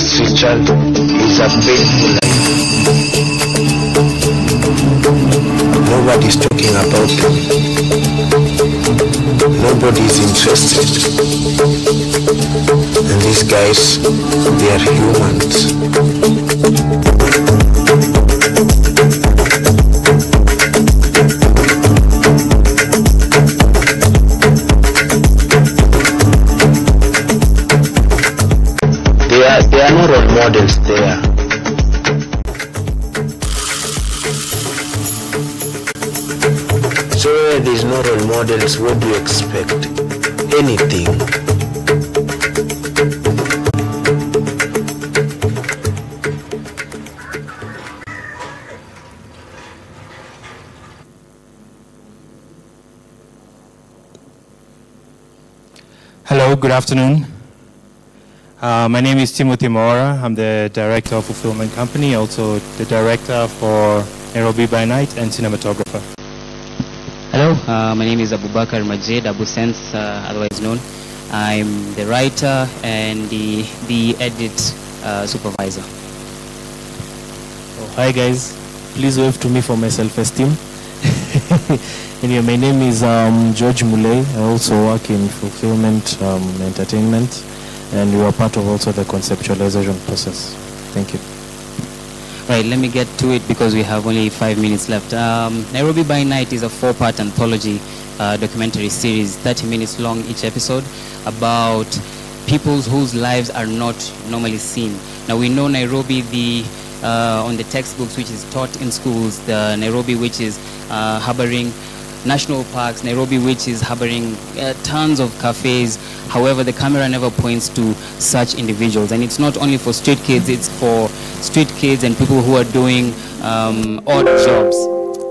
street child is a painful life. Nobody's talking about them. Nobody's interested. And these guys, they are humans. There are no role models there. So where there is no role models, what do you expect? Anything. Hello, good afternoon. My name is Timothy Mora. I'm the Director of Fulfillment Company, also the Director for Nairobi by Night and cinematographer. Hello, my name is Abubakar Majid, Abu Sense, otherwise known. I'm the writer and the edit supervisor. Oh, hi guys, please wave to me for my self-esteem. Anyway, my name is George Muley. I also work in fulfillment entertainment, and we are part of also the conceptualization process. Thank you. Right, let me get to it because we have only 5 minutes left. Nairobi by Night is a 4-part anthology documentary series, 30 minutes long each episode, about people whose lives are not normally seen. Now we know Nairobi, on the textbooks which is taught in schools, the Nairobi which is harboring national parks, Nairobi which is harboring tons of cafes. However, the camera never points to such individuals, and it's not only for street kids, it's for street kids and people who are doing odd jobs,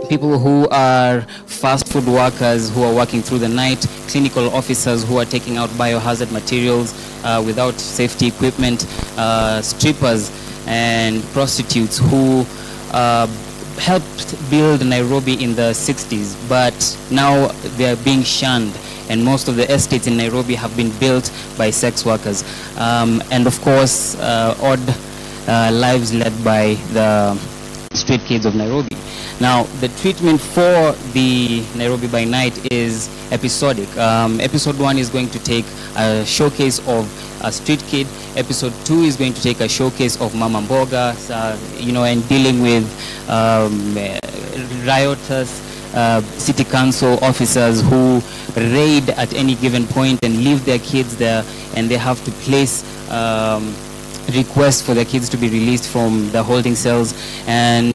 people who are fast food workers who are working through the night, clinical officers who are taking out biohazard materials without safety equipment, strippers and prostitutes who helped build Nairobi in the 60s, but now they are being shunned, and most of the estates in Nairobi have been built by sex workers, and of course odd lives led by the street kids of Nairobi. Now the treatment for the Nairobi by Night is episodic. Episode 1 is going to take a showcase of a street kid. Episode 2 is going to take a showcase of Mama Mboga, and dealing with riotous city council officers who raid at any given point and leave their kids there, and they have to place requests for their kids to be released from the holding cells, and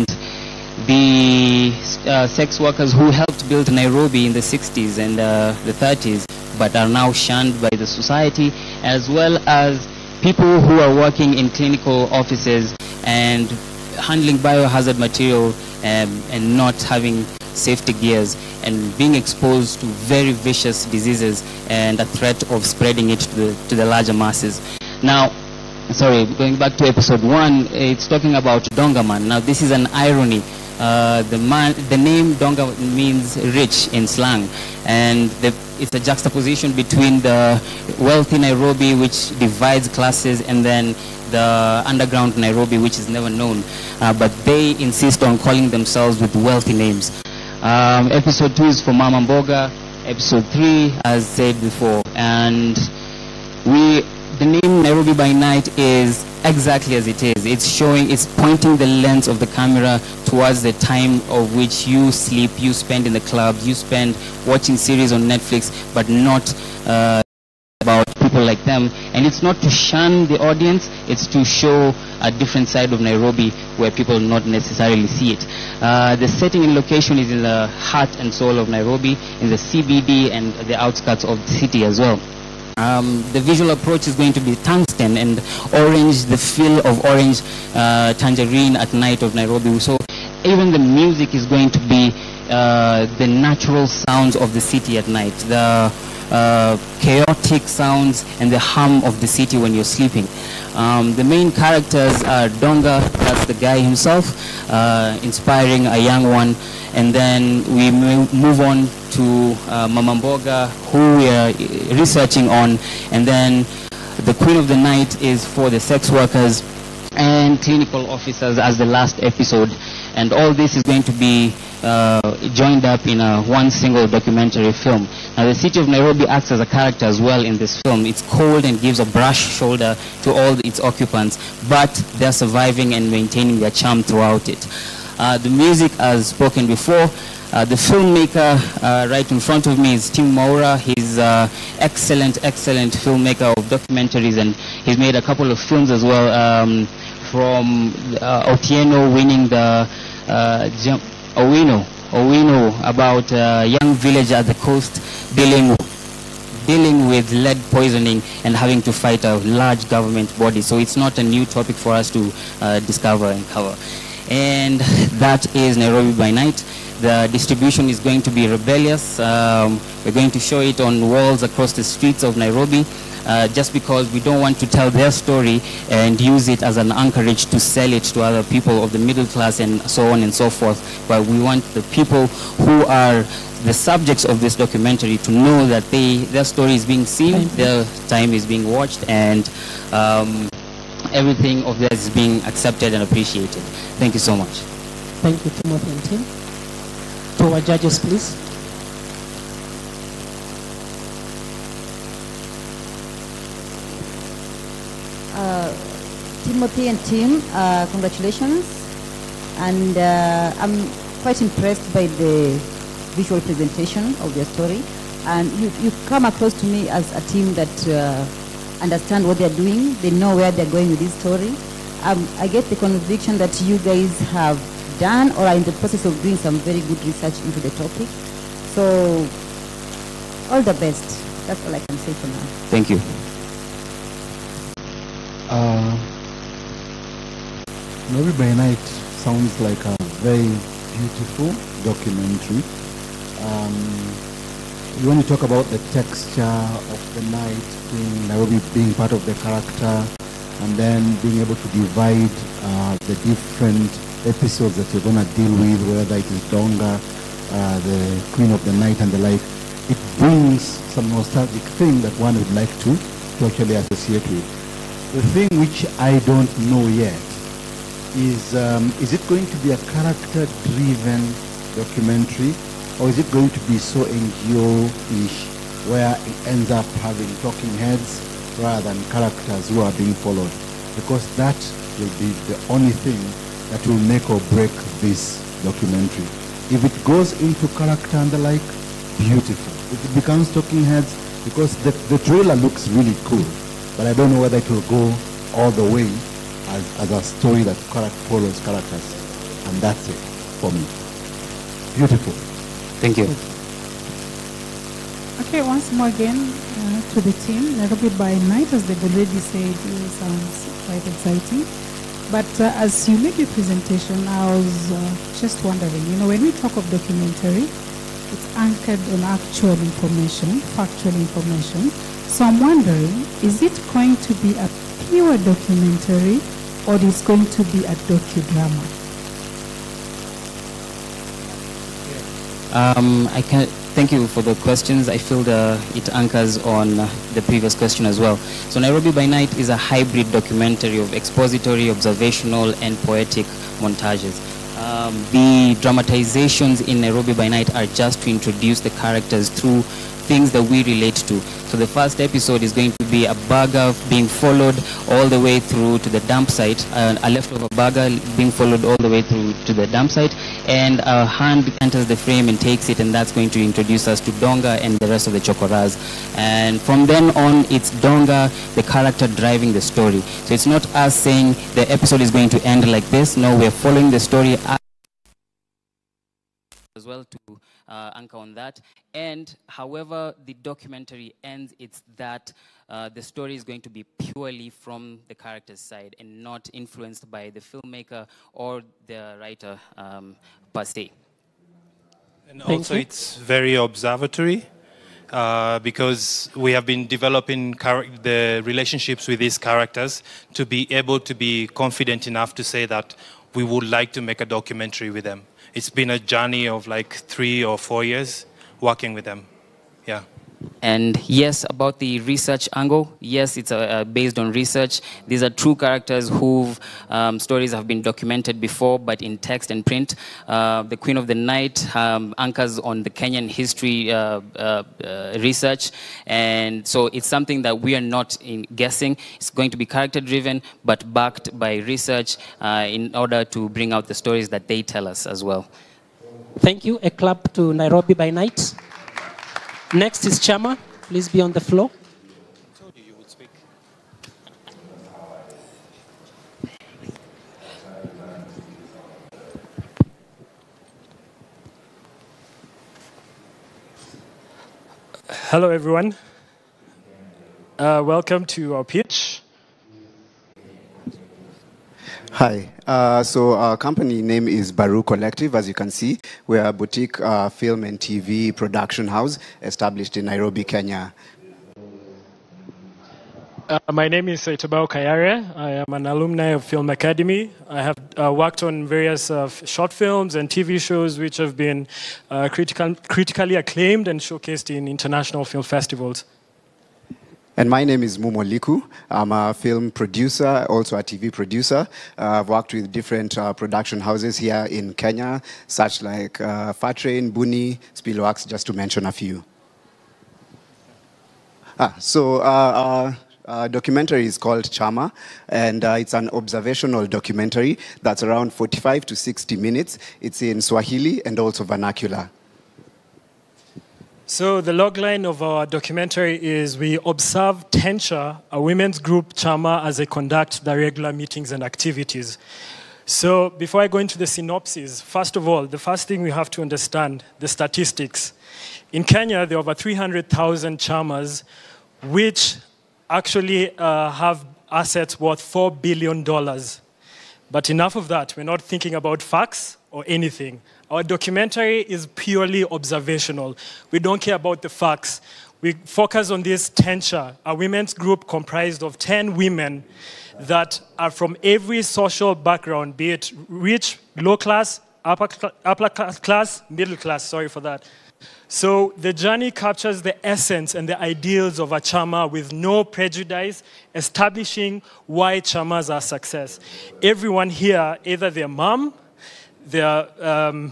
the sex workers who helped build Nairobi in the 60s and the 30s but are now shunned by the society, as well as people who are working in clinical offices and handling biohazard material and not having safety gears and being exposed to very vicious diseases and a threat of spreading it to the larger masses. Now, going back to episode 1, it's talking about Donga Man. Now this is an irony. The name Donga means rich in slang, and it's a juxtaposition between the wealthy Nairobi, which divides classes, and then the underground Nairobi, which is never known, but they insist on calling themselves with wealthy names. Episode 2 is for Mama Mboga, episode 3 as said before, and the name Nairobi by Night is exactly as it is. It's pointing the lens of the camera towards the time of which you sleep, you spend in the club, you spend watching series on Netflix, but not about people like them. And it's not to shun the audience, it's to show a different side of Nairobi where people not necessarily see it. The setting and location is in the heart and soul of Nairobi, in the CBD and the outskirts of the city as well. The visual approach is going to be tungsten and orange, the feel of orange tangerine at night of Nairobi. So even the music is going to be the natural sounds of the city at night, the chaotic sounds and the hum of the city when you're sleeping. The main characters are Donga, that's the guy himself, inspiring a young one, and then we move on to Mama Mboga, who we are researching on, and then the Queen of the Night is for the sex workers and clinical officers as the last episode. And all this is going to be joined up in one single documentary film. Now, the city of Nairobi acts as a character as well in this film. It's cold and gives a brush shoulder to all its occupants, but they're surviving and maintaining their charm throughout it. The music, as spoken before, the filmmaker right in front of me is Tim Maura. He's excellent filmmaker of documentaries, and he's made a couple of films as well, from Otieno winning the Owino about a young village at the coast dealing with lead poisoning and having to fight a large government body. So it's not a new topic for us to discover and cover. And that is Nairobi by Night. The distribution is going to be rebellious. We're going to show it on walls across the streets of Nairobi, just because we don't want to tell their story and use it as an anchorage to sell it to other people of the middle class and so on and so forth. But we want the people who are the subjects of this documentary to know that their story is being seen, their time is being watched, and everything of theirs is being accepted and appreciated. Thank you so much. Thank you, Timothy and Tim. To our judges, please. Timothy and Tim, congratulations. And I'm quite impressed by the visual presentation of your story. And you come across to me as a team that understand what they're doing. They know where they're going with this story. I get the conviction that you guys have done or are in the process of doing some very good research into the topic. So, all the best. That's all I can say for now. Thank you. Nairobi by Night sounds like a very beautiful documentary. When you talk about the texture of the night, Nairobi being part of the character, and then being able to divide the different episodes that you're going to deal with, whether it is Donga, the Queen of the Night and the like, it brings some nostalgic thing that one would like to actually associate with. The thing which I don't know yet is it going to be a character-driven documentary, or is it going to be so NGO-ish, where it ends up having talking heads rather than characters who are being followed? Because that will be the only thing that will make or break this documentary. If it goes into character and the like, beautiful. If it becomes talking heads, because the trailer looks really cool, but I don't know whether it will go all the way as a story that follows characters. And that's it for me. Beautiful. Thank you. Okay, once more again to the team. Nairobi by Night, as they've already said, it sounds quite exciting. But as you made your presentation, I was just wondering, when we talk of documentary, it's anchored on actual information, factual information. So I'm wondering, is it going to be a pure documentary or is it going to be a docudrama? Thank you for the questions. I feel it anchors on the previous question as well. So Nairobi by Night is a hybrid documentary of expository, observational, and poetic montages. The dramatizations in Nairobi by Night are just to introduce the characters through things that we relate to. So the first episode is going to be a burger being followed all the way through to the dump site, a leftover burger being followed all the way through to the dump site, and a hand enters the frame and takes it, and that's going to introduce us to Donga and the rest of the chokoras. And from then on, it's Donga, the character, driving the story. So it's not us saying the episode is going to end like this. No, we're following the story as well to anchor on that. And however the documentary ends, it's that the story is going to be purely from the character's side and not influenced by the filmmaker or the writer per se. And also it's very observatory because we have been developing the relationships with these characters to be able to be confident enough to say that we would like to make a documentary with them. It's been a journey of like 3 or 4 years working with them. Yeah. And yes, about the research angle, yes, it's based on research. These are true characters whose stories have been documented before, but in text and print. The Queen of the Night anchors on the Kenyan history research, and so it's something that we are not guessing. It's going to be character-driven, but backed by research in order to bring out the stories that they tell us as well. Thank you. A clap to Nairobi by Night. Next is Chama. Please be on the floor. I told you would speak. Hello, everyone. Welcome to our pitch. Hi. So our company name is Baru Collective. As you can see, we are a boutique film and TV production house established in Nairobi, Kenya. My name is Saitobao Kayare. I am an alumni of Film Academy. I have worked on various short films and TV shows which have been critically acclaimed and showcased in international film festivals. And my name is Mumo Liku. I'm a film producer, also a TV producer. I've worked with different production houses here in Kenya, such like Fatrain, Buni, Spillworks, just to mention a few. Our documentary is called Chama, and it's an observational documentary that's around 45 to 60 minutes. It's in Swahili and also vernacular. So the logline of our documentary is we observe Tencha, a women's group Chama, as they conduct their regular meetings and activities. So before I go into the synopsis, first of all, the first thing we have to understand, the statistics. In Kenya, there are over 300,000 Chamas, which actually have assets worth $4 billion. But enough of that, we're not thinking about facts or anything. Our documentary is purely observational. We don't care about the facts. We focus on this Tencha, a women's group comprised of 10 women that are from every social background, be it rich, low class, upper class, middle class, sorry for that. So the journey captures the essence and the ideals of a Chama with no prejudice, establishing why Chamas are success. Everyone here, either their mom, their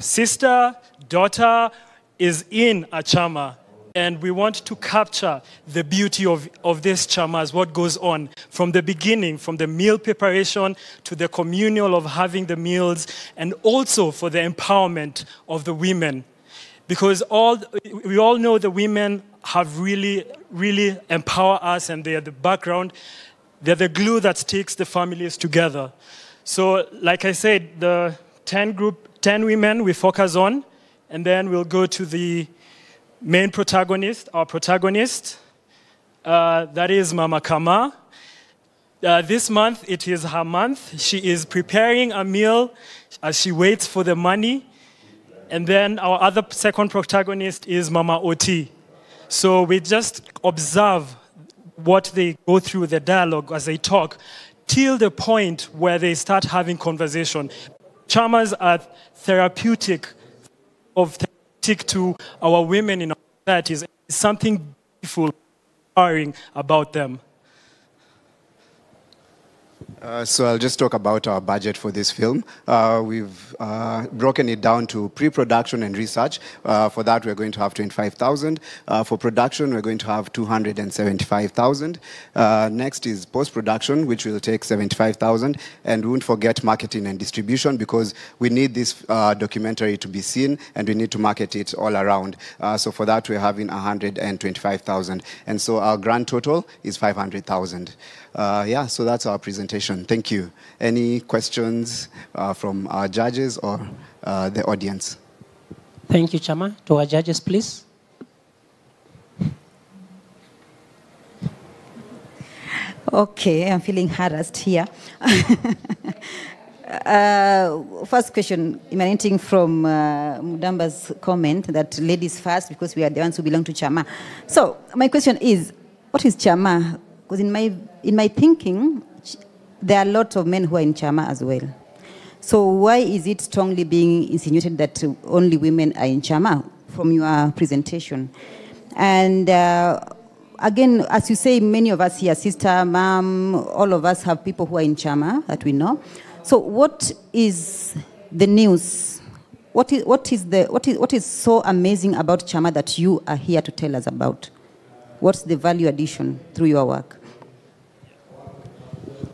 sister, daughter, is in a Chama. And we want to capture the beauty of this Chamas, what goes on from the beginning, from the meal preparation to the communal of having the meals, and also for the empowerment of the women. Because we all know the women have really empowered us, and they are the background. They're the glue that sticks the families together. So, like I said, the 10 women we focus on, and then we'll go to the main protagonist, our protagonist. That is Mama Kama. This month, it is her month. She is preparing a meal as she waits for the money. And then our other second protagonist is Mama Oti. So we just observe what they go through, the dialogue as they talk, till the point where they start having conversation. Chamas are therapeutic to our women in our societies. It's something beautiful, inspiring about them. So I'll just talk about our budget for this film. We've broken it down to pre-production and research. For that, we're going to have 25,000. For production, we're going to have 275,000. Next is post-production, which will take 75,000. And we won't forget marketing and distribution, because we need this documentary to be seen, and we need to market it all around. So for that, we're having 125,000. And so our grand total is 500,000. So that's our presentation. Thank you. Any questions from our judges or the audience? Thank you, Chama. To our judges, please. Okay, I'm feeling harassed here. First question, emanating from Mudamba's comment that ladies first because we are the ones who belong to Chama. So my question is, what is Chama? Because in my thinking, there are a lot of men who are in Chama as well. So why is it strongly being insinuated that only women are in Chama from your presentation? And again, as you say, many of us here, sister, mom, all of us have people who are in Chama that we know. So what is the news? What is so amazing about Chama that you are here to tell us about? What's the value addition through your work?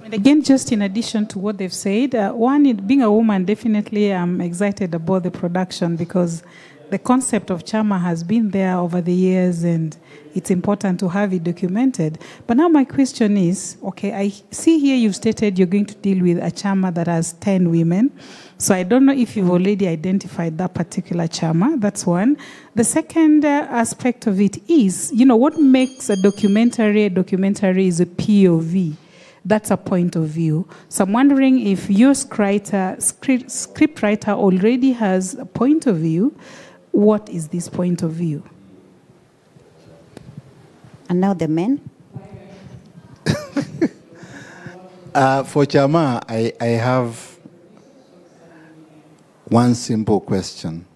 And again, just in addition to what they've said, one, being a woman, definitely I'm excited about the production because the concept of Chama has been there over the years and it's important to have it documented. But now my question is, okay, I see here you've stated you're going to deal with a Chama that has 10 women. So I don't know if you've already identified that particular Chama. That's one. The second aspect of it is, what makes a documentary is a POV. That's a point of view. So I'm wondering if your script writer already has a point of view. What is this point of view? And now the men. For Chama, I have one simple question.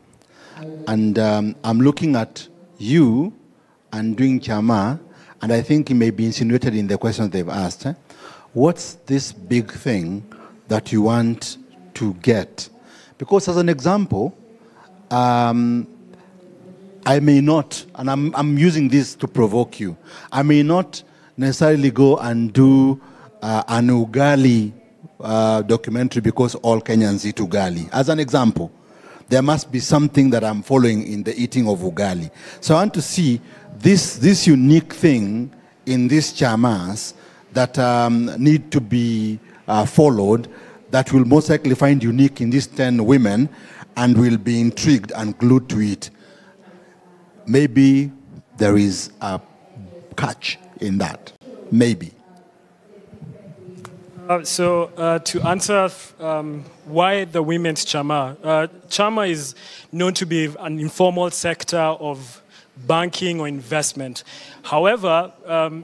And I'm looking at you and doing Chama, and I think it may be insinuated in the questions they've asked. What's this big thing that you want to get? Because as an example, I may not, and I'm using this to provoke you, I may not necessarily go and do an ugali documentary because all Kenyans eat ugali. As an example, there must be something that I'm following in the eating of ugali. So I want to see this unique thing in these chamas that need to be followed, that will most likely find unique in these 10 women and will be intrigued and glued to it. Maybe there is a catch in that. Maybe. To answer why the women's Chama, Chama is known to be an informal sector of banking or investment. However,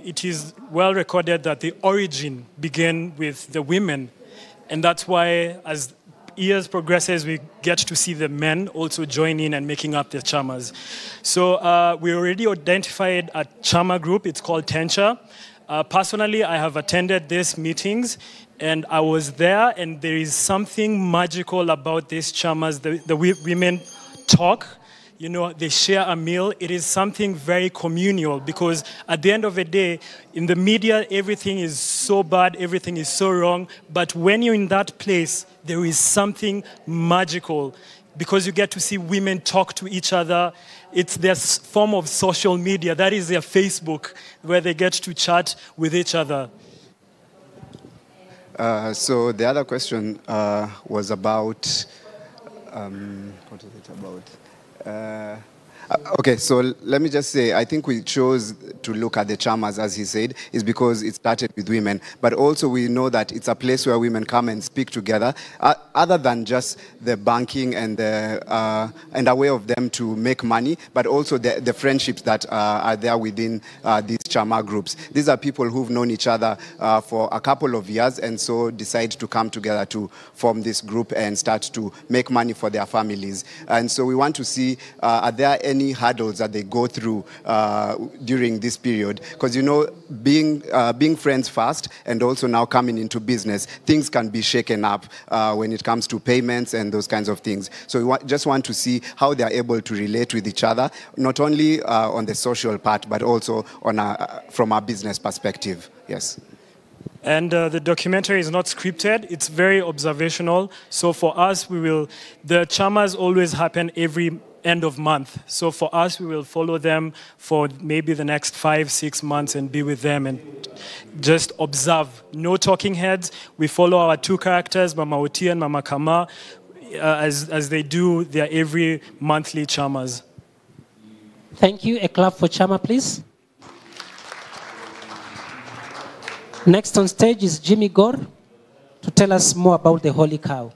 it is well recorded that the origin began with the women. And that's why, as years progresses, we get to see the men also join in and making up the Chamas. So we already identified a Chama group. It's called Tencha. Personally, I have attended these meetings, and I was there, and there is something magical about these Chamas. The women talk. They share a meal. It is something very communal because at the end of the day, in the media, everything is so bad, everything is so wrong. But when you're in that place, there is something magical because you get to see women talk to each other. It's their form of social media. That is their Facebook, where they get to chat with each other. So the other question was about, what is it about? Okay, so let me just say, I think we chose to look at the Chamas, as he said, is because it started with women. But also we know that it's a place where women come and speak together, other than just the banking and a way of them to make money, but also the friendships that are there within these Chama groups. These are people who've known each other for a couple of years and so decide to come together to form this group and start to make money for their families. And so we want to see, are there any hurdles that they go through during this period? Because being friends first and also now coming into business, things can be shaken up when it comes to payments and those kinds of things. So we just want to see how they are able to relate with each other, not only on the social part, but also on from a business perspective. Yes. And the documentary is not scripted. It's very observational. So for us, the Chamas always happen every end of month. So for us, we will follow them for maybe the next 5-6 months and be with them and just observe. No talking heads. We follow our two characters, Mama Oti and Mama Kama, as they do their every monthly Chamas. Thank you. A clap for Chama, please. Next on stage is Jimmy Gore to tell us more about the Holy Cow.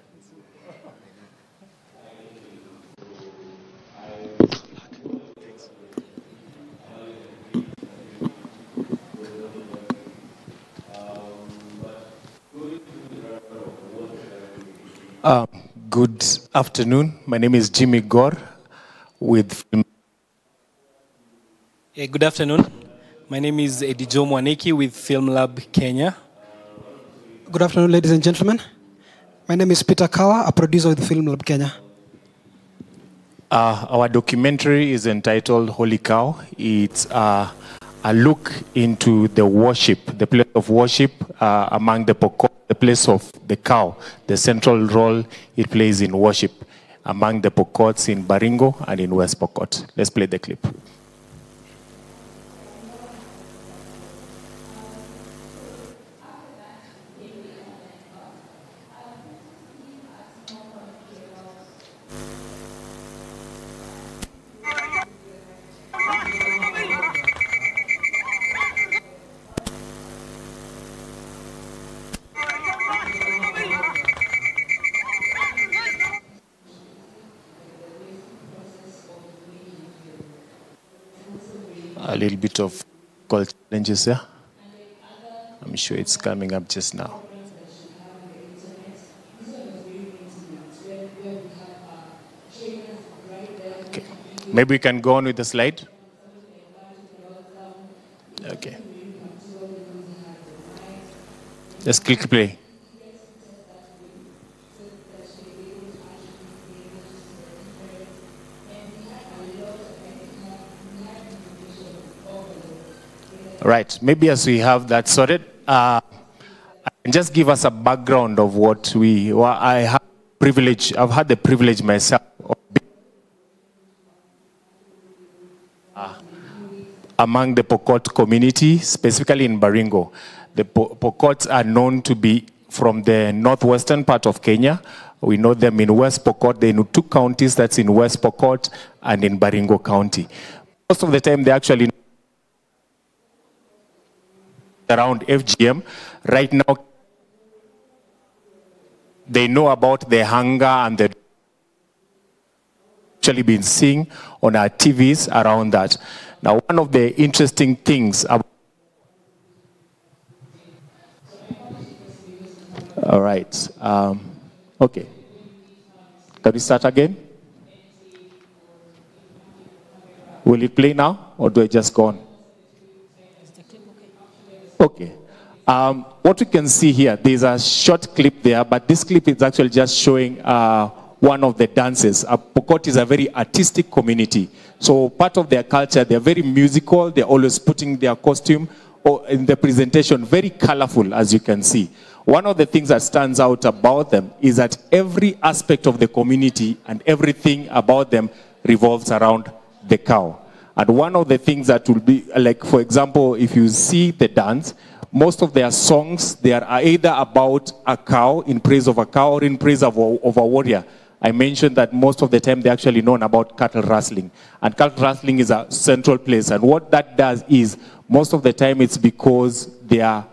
Good afternoon. My name is Jimmy Gore with Good afternoon. My name is Edijo Mwaniki with Film Lab Kenya. Good afternoon, ladies and gentlemen. My name is Peter Kawa, a producer with Film Lab Kenya. Our documentary is entitled Holy Cow. It's a look into the worship, the place of worship among the Pokot, the place of the cow, the central role it plays in worship among the Pokots in Baringo and in West Pokot. Let's play the clip. A little bit of cultural challenges there. I'm sure it's coming up just now. Okay. Maybe we can go on with the slide. Okay. Just click play. Right, maybe as we have that sorted, and just give us a background of what I've had the privilege myself of being among the Pokot community, specifically in Baringo. The Pokots are known to be from the northwestern part of Kenya. We know them in West Pokot. They're in 2 counties, that's in West Pokot and in Baringo County. Most of the time, they actually around FGM. Right now, they know about the hunger and the actually been seeing on our TVs around that. Now, one of the interesting things about all right. Okay. Can we start again? Will it play now, or do I just go on? Okay. What we can see here, there's a short clip there, but this clip is actually just showing one of the dances. Pokot is a very artistic community. So part of their culture, they're very musical. They're always putting their costume in the presentation, very colorful, as you can see. One of the things that stands out about them is that every aspect of the community and everything about them revolves around the cow. And one of the things that will be, like, for example, if you see the dance, most of their songs, they are either about a cow, in praise of a cow, or in praise of a warrior. I mentioned that most of the time they're actually known about cattle rustling. And cattle rustling is a central place. And what that does is, most of the time it's because they are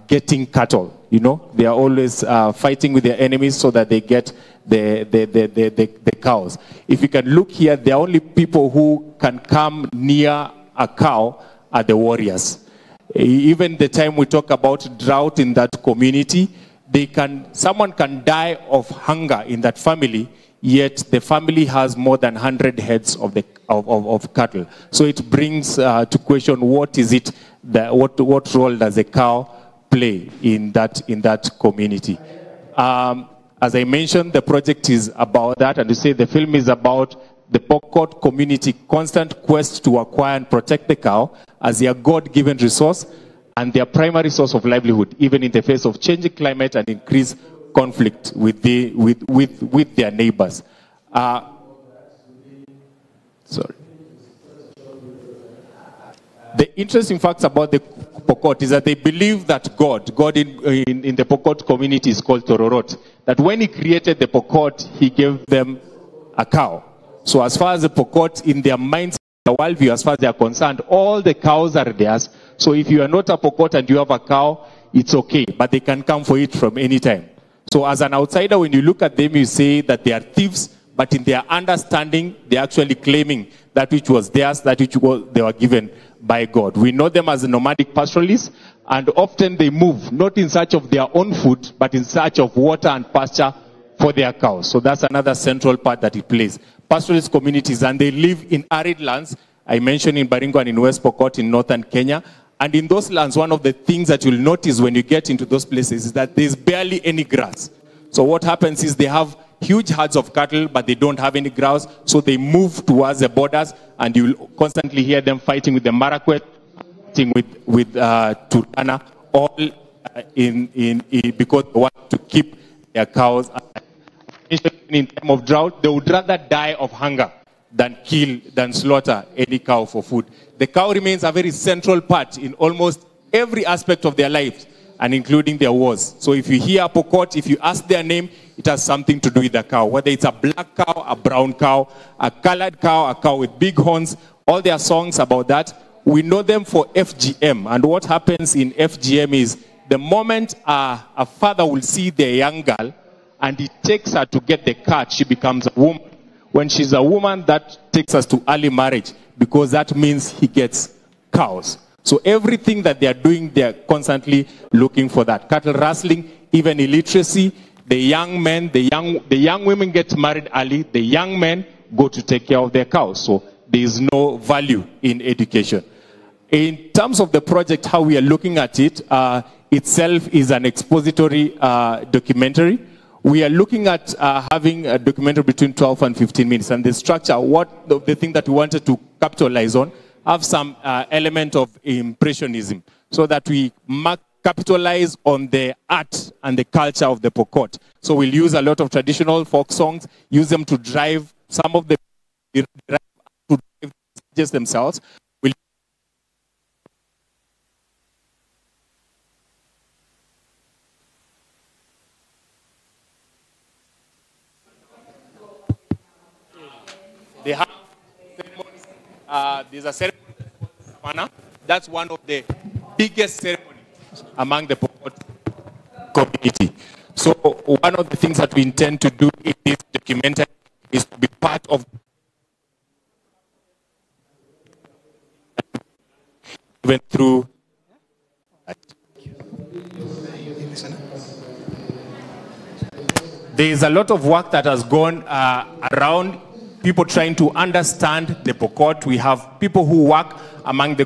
getting cattle. You know, they are always fighting with their enemies so that they get the cows. If you can look here, the only people who can come near a cow are the warriors. Even the time we talk about drought in that community, someone can die of hunger in that family, yet the family has more than 100 heads of cattle. So it brings to question, what is it what role does a cow play in that community? As I mentioned, the project is about that, and you say the film is about the Pokot community constant quest to acquire and protect the cow as their God-given resource and their primary source of livelihood, even in the face of changing climate and increased conflict with their neighbors. Sorry. The interesting facts about the Pokot is that they believe that God in the Pokot community is called Tororot. That when he created the Pokot, he gave them a cow. So as far as the Pokot, in their minds, their worldview, as far as they are concerned, all the cows are theirs. So if you are not a Pokot and you have a cow, it's okay, but they can come for it from any time. So as an outsider, when you look at them, you say that they are thieves, but in their understanding, they're actually claiming that which was theirs, that which they were given by God. We know them as nomadic pastoralists, and often they move, not in search of their own food, but in search of water and pasture for their cows. So that's another central part that it plays. Pastoralist communities, and they live in arid lands, I mentioned in Baringo and in West Pokot in northern Kenya. And in those lands, one of the things that you'll notice when you get into those places is that there's barely any grass. So what happens is they have huge herds of cattle, but they don't have any grass, so they move towards the borders, and you'll constantly hear them fighting with the Marakwet, fighting with Turkana, all because they want to keep their cows. In time of drought, they would rather die of hunger than slaughter any cow for food. The cow remains a very central part in almost every aspect of their lives, and including their wars. So if you hear Pokot, if you ask their name, it has something to do with the cow. Whether it's a black cow, a brown cow, a colored cow, a cow with big horns, all their songs about that. We know them for FGM. And what happens in FGM is the moment a father will see their young girl and he takes her to get the cat, she becomes a woman. When she's a woman, that takes us to early marriage, because that means he gets cows. So everything that they are doing, they are constantly looking for that. Cattle rustling, even illiteracy. The young men, the young women get married early. The young men go to take care of their cows. So there is no value in education. In terms of the project, how we are looking at it, itself is an expository documentary. We are looking at having a documentary between 12 and 15 minutes. And the structure, the thing that we wanted to capitalize on, have some element of impressionism, so that we capitalize on the art and the culture of the Pokot. So we'll use a lot of traditional folk songs, use them to drive some of the just themselves. They have ceremonies. There's a ceremony Savannah. That's one of the biggest ceremonies among the Pokot community. So one of the things that we intend to do in this documentary is to be part of went through. There is a lot of work that has gone around people trying to understand the Pokot. We have people who work among the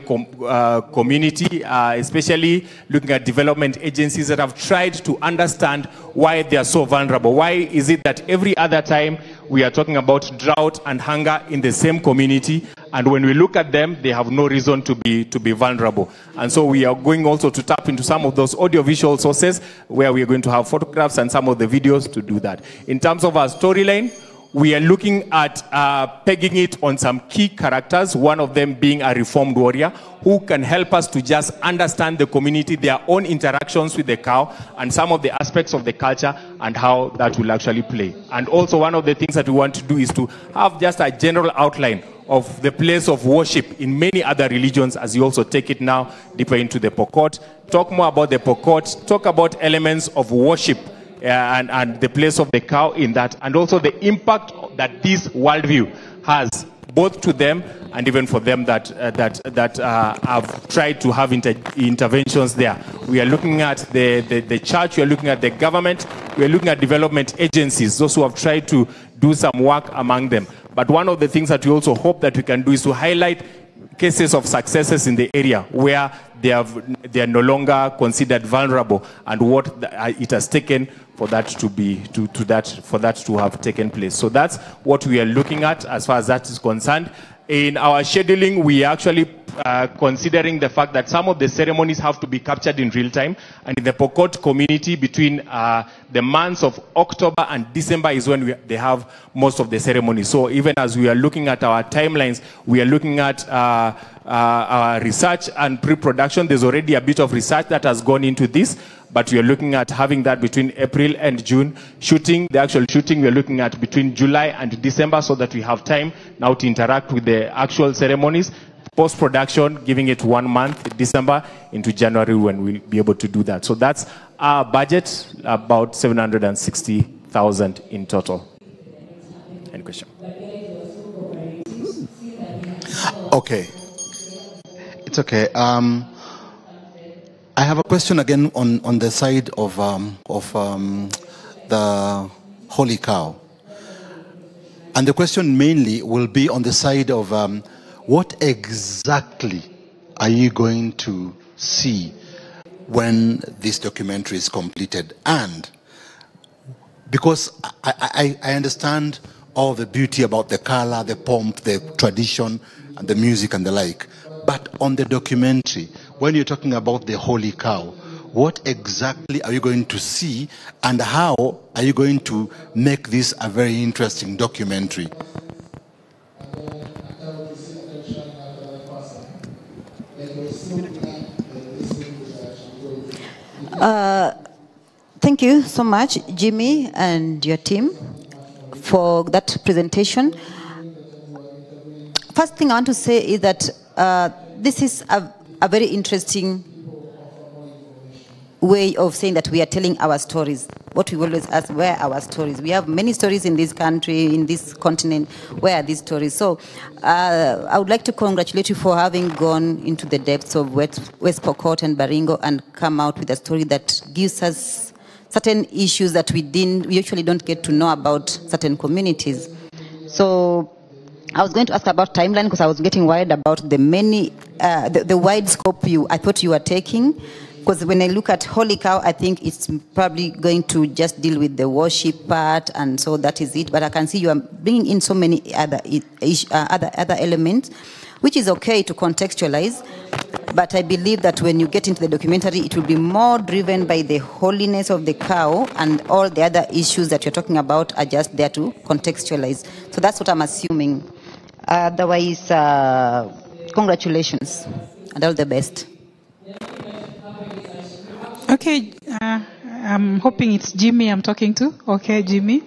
community, especially looking at development agencies that have tried to understand why they are so vulnerable. Why is it that every other time we are talking about drought and hunger in the same community, and when we look at them, they have no reason to be vulnerable? And so we are going also to tap into some of those audiovisual sources where we are going to have photographs and some of the videos to do that. In terms of our storyline, we are looking at pegging it on some key characters, one of them being a reformed warrior who can help us to just understand the community, their own interactions with the cow, and some of the aspects of the culture and how that will actually play. And also one of the things that we want to do is to have just a general outline of the place of worship in many other religions, as you also take it now deeper into the Pokot. Talk more about the Pokot, talk about elements of worship and the place of the cow in that, and also the impact that this worldview has both to them and even for them that have tried to have interventions there. We are looking at the church, we are looking at the government, we are looking at development agencies, those who have tried to do some work among them. But one of the things that we also hope that we can do is to highlight cases of successes in the area where they are no longer considered vulnerable, and what it has taken for that to have taken place. So that's what we are looking at as far as that is concerned. In our scheduling, we are actually considering the fact that some of the ceremonies have to be captured in real time, and in the Pokot community, between the months of October and December is when they have most of the ceremonies. So even as we are looking at our timelines, we are looking at research and pre-production. There's already a bit of research that has gone into this, but we are looking at having that between April and June. Shooting, the actual shooting, we are looking at between July and December, so that we have time now to interact with the actual ceremonies. Post-production, giving it 1 month, December into January, when we'll be able to do that. So that's our budget, about 760,000 in total. Any question? Okay. It's okay. I have a question again on the side of the holy cow. And the question mainly will be on the side of what exactly are you going to see when this documentary is completed? And because I understand all the beauty about the color, the pomp, the tradition, and the music and the like, but on the documentary, when you're talking about the holy cow, what exactly are you going to see, and how are you going to make this a very interesting documentary? Thank you so much, Jimmy and your team, for that presentation. First thing I want to say is that this is a very interesting way of saying that we are telling our stories. What we always ask, where are our stories? We have many stories in this country, in this continent. Where are these stories? So I would like to congratulate you for having gone into the depths of West Pokot and Baringo and come out with a story that gives us certain issues that we usually don't get to know about certain communities. So I was going to ask about timeline because I was getting worried about the many, the wide scope I thought you were taking. Because when I look at Holy Cow, I think it's probably going to just deal with the worship part, and so that is it. But I can see you are bringing in so many other elements, which is okay to contextualize. But I believe that when you get into the documentary, it will be more driven by the holiness of the cow, and all the other issues that you're talking about are just there to contextualize. So that's what I'm assuming. Otherwise, congratulations and all the best. Okay, I'm hoping it's Jimmy I'm talking to. Okay, Jimmy.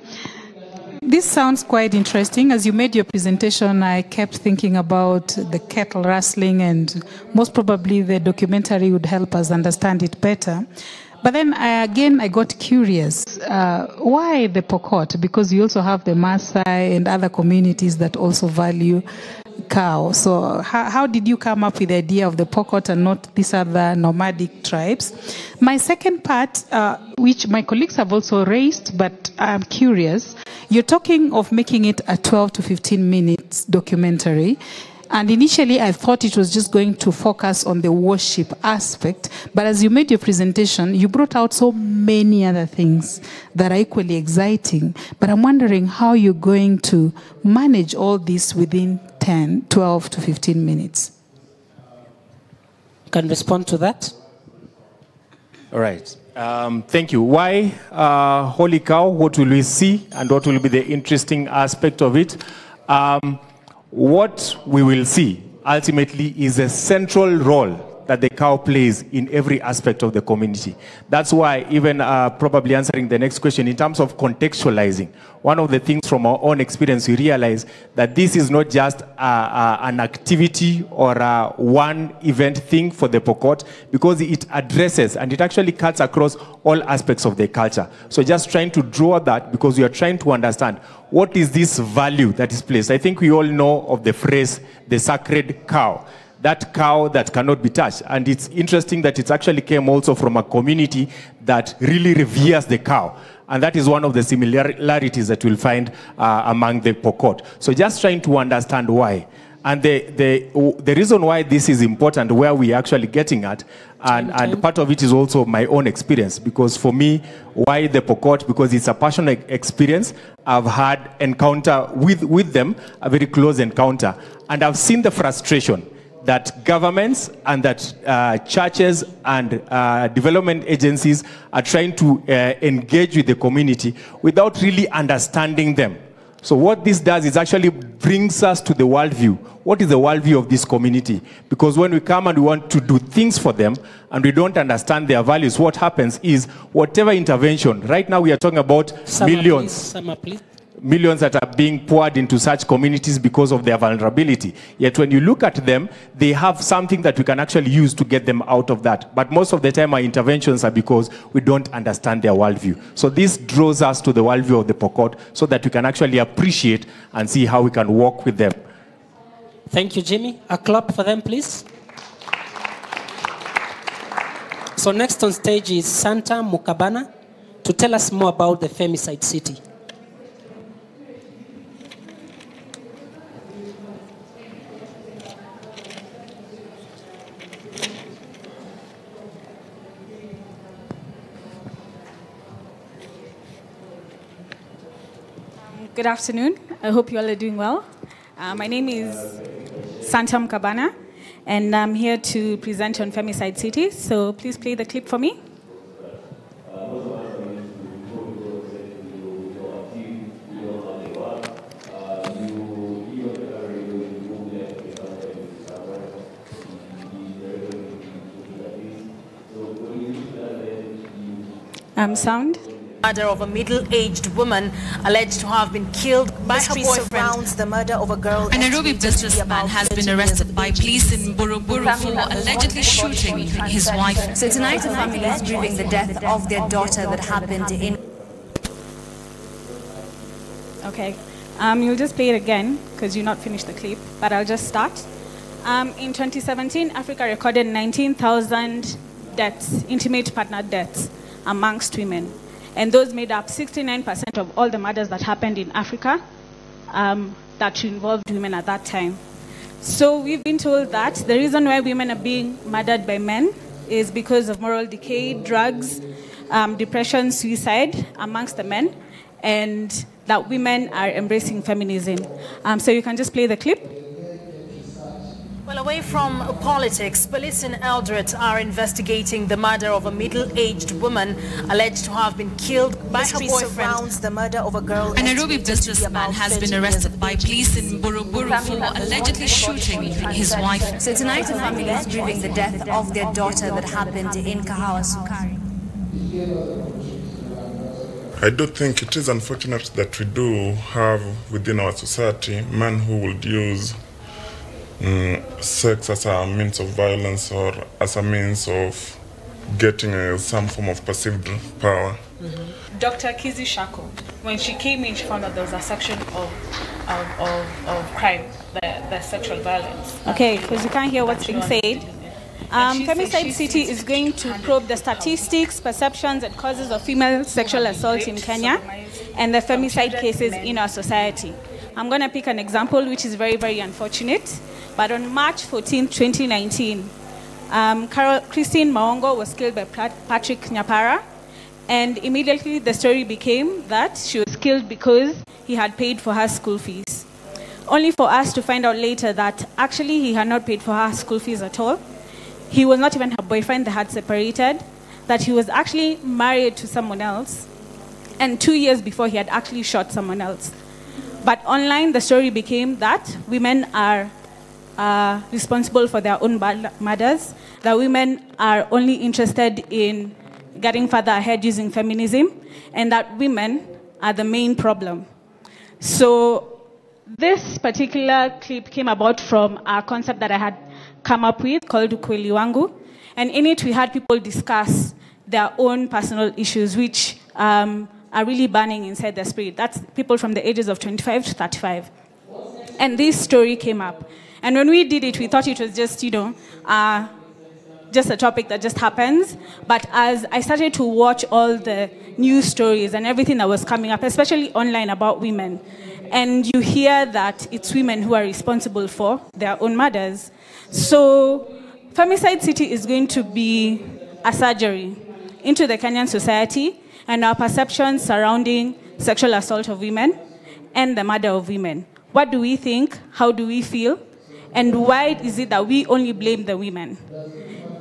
This sounds quite interesting. As you made your presentation, I kept thinking about the kettle rustling, and most probably the documentary would help us understand it better. But then I got curious. Why the Pokot? Because you also have the Maasai and other communities that also value cow. So how did you come up with the idea of the Pokot and not these other nomadic tribes? My second part, which my colleagues have also raised, but I'm curious, you're talking of making it a 12 to 15 minutes documentary. And initially, I thought it was just going to focus on the worship aspect. But as you made your presentation, you brought out so many other things that are equally exciting. But I'm wondering how you're going to manage all this within 12 to 15 minutes. Can respond to that? All right. Thank you. Why Holy Cow? What will we see, and what will be the interesting aspect of it? What we will see ultimately is a central role that the cow plays in every aspect of the community. That's why, even probably answering the next question, in terms of contextualizing, one of the things from our own experience, we realize that this is not just an activity or a one event thing for the Pokot, because it addresses and it actually cuts across all aspects of the culture. So just trying to draw that, because we are trying to understand what is this value that is placed. I think we all know of the phrase, the sacred cow. That cow that cannot be touched. And it's interesting that it actually came also from a community that really reveres the cow. And that is one of the similarities that we'll find among the Pokot. So just trying to understand why. And the reason why this is important, where we're actually getting at, and part of it is also my own experience. Because for me, why the Pokot? Because it's a passionate experience. I've had encounter with them, a very close encounter. And I've seen the frustration that governments and that churches and development agencies are trying to engage with the community without really understanding them. So what this does is actually brings us to the worldview. What is the worldview of this community? Because when we come and we want to do things for them and we don't understand their values, what happens is whatever intervention, right now we are talking about millions. Millions that are being poured into such communities because of their vulnerability. Yet when you look at them, they have something that we can actually use to get them out of that. But most of the time our interventions are because we don't understand their worldview. So this draws us to the worldview of the Pokot so that we can actually appreciate and see how we can work with them. Thank you, Jimmy. A clap for them, please. So next on stage is Santa Mukabana to tell us more about the Femicide City. Good afternoon. I hope you all are doing well. My name is Santam Kabana, and I'm here to present on Femicide City. So please play the clip for me. Sound. Murder of a middle-aged woman alleged to have been killed by her boyfriend. Surrounds the murder of a girl. A Nairobi businessman has been arrested by police in Buruburu for allegedly shooting his wife. So tonight the family is grieving the death of their daughter that happened in... Okay. You'll just play it again because you're not finished the clip, but I'll just start. In 2017, Africa recorded 19,000 deaths, intimate partner deaths amongst women. And those made up 69% of all the murders that happened in Africa that involved women at that time. So we've been told that the reason why women are being murdered by men is because of moral decay, drugs, depression, suicide amongst the men, and that women are embracing feminism. So you can just play the clip. Well, away from politics, police in Eldoret are investigating the murder of a middle-aged woman alleged to have been killed by her boyfriend. Surrounds the murder of a girl. A Nairobi businessman has been arrested by police in Buruburu for allegedly shooting his wife. So tonight the family is grieving the death of their daughter that happened in Kahawa Sukari. I do think it is unfortunate that we do have within our society men who would use sex as a means of violence or as a means of getting some form of perceived power. Dr. Kizi Shako, when she came in, she found out there was a section of crime, the sexual violence. Okay, because you can't hear what's being said. Femicide City is going to probe the statistics, perceptions, and causes of female sexual assault in Kenya and the femicide cases in our society. I'm going to pick an example which is very, very unfortunate. But on March 14, 2019, Christine Maongo was killed by Patrick Nyapara. And immediately the story became that she was killed because he had paid for her school fees. Only for us to find out later that actually he had not paid for her school fees at all. He was not even her boyfriend, they had separated. That he was actually married to someone else. And 2 years before, he had actually shot someone else. But online, the story became that women are responsible for their own murders, that women are only interested in getting further ahead using feminism, and that women are the main problem. So this particular clip came about from a concept that I had come up with called Ukweli Wangu, and in it we had people discuss their own personal issues, which are really burning inside their spirit. That's people from the ages of 25 to 35. And this story came up. And when we did it, we thought it was just, just a topic that just happens. But as I started to watch all the news stories and everything that was coming up, especially online about women, and you hear that it's women who are responsible for their own murders. So Femicide City is going to be a surgery into the Kenyan society and our perceptions surrounding sexual assault of women and the murder of women. What do we think? How do we feel? And why is it that we only blame the women?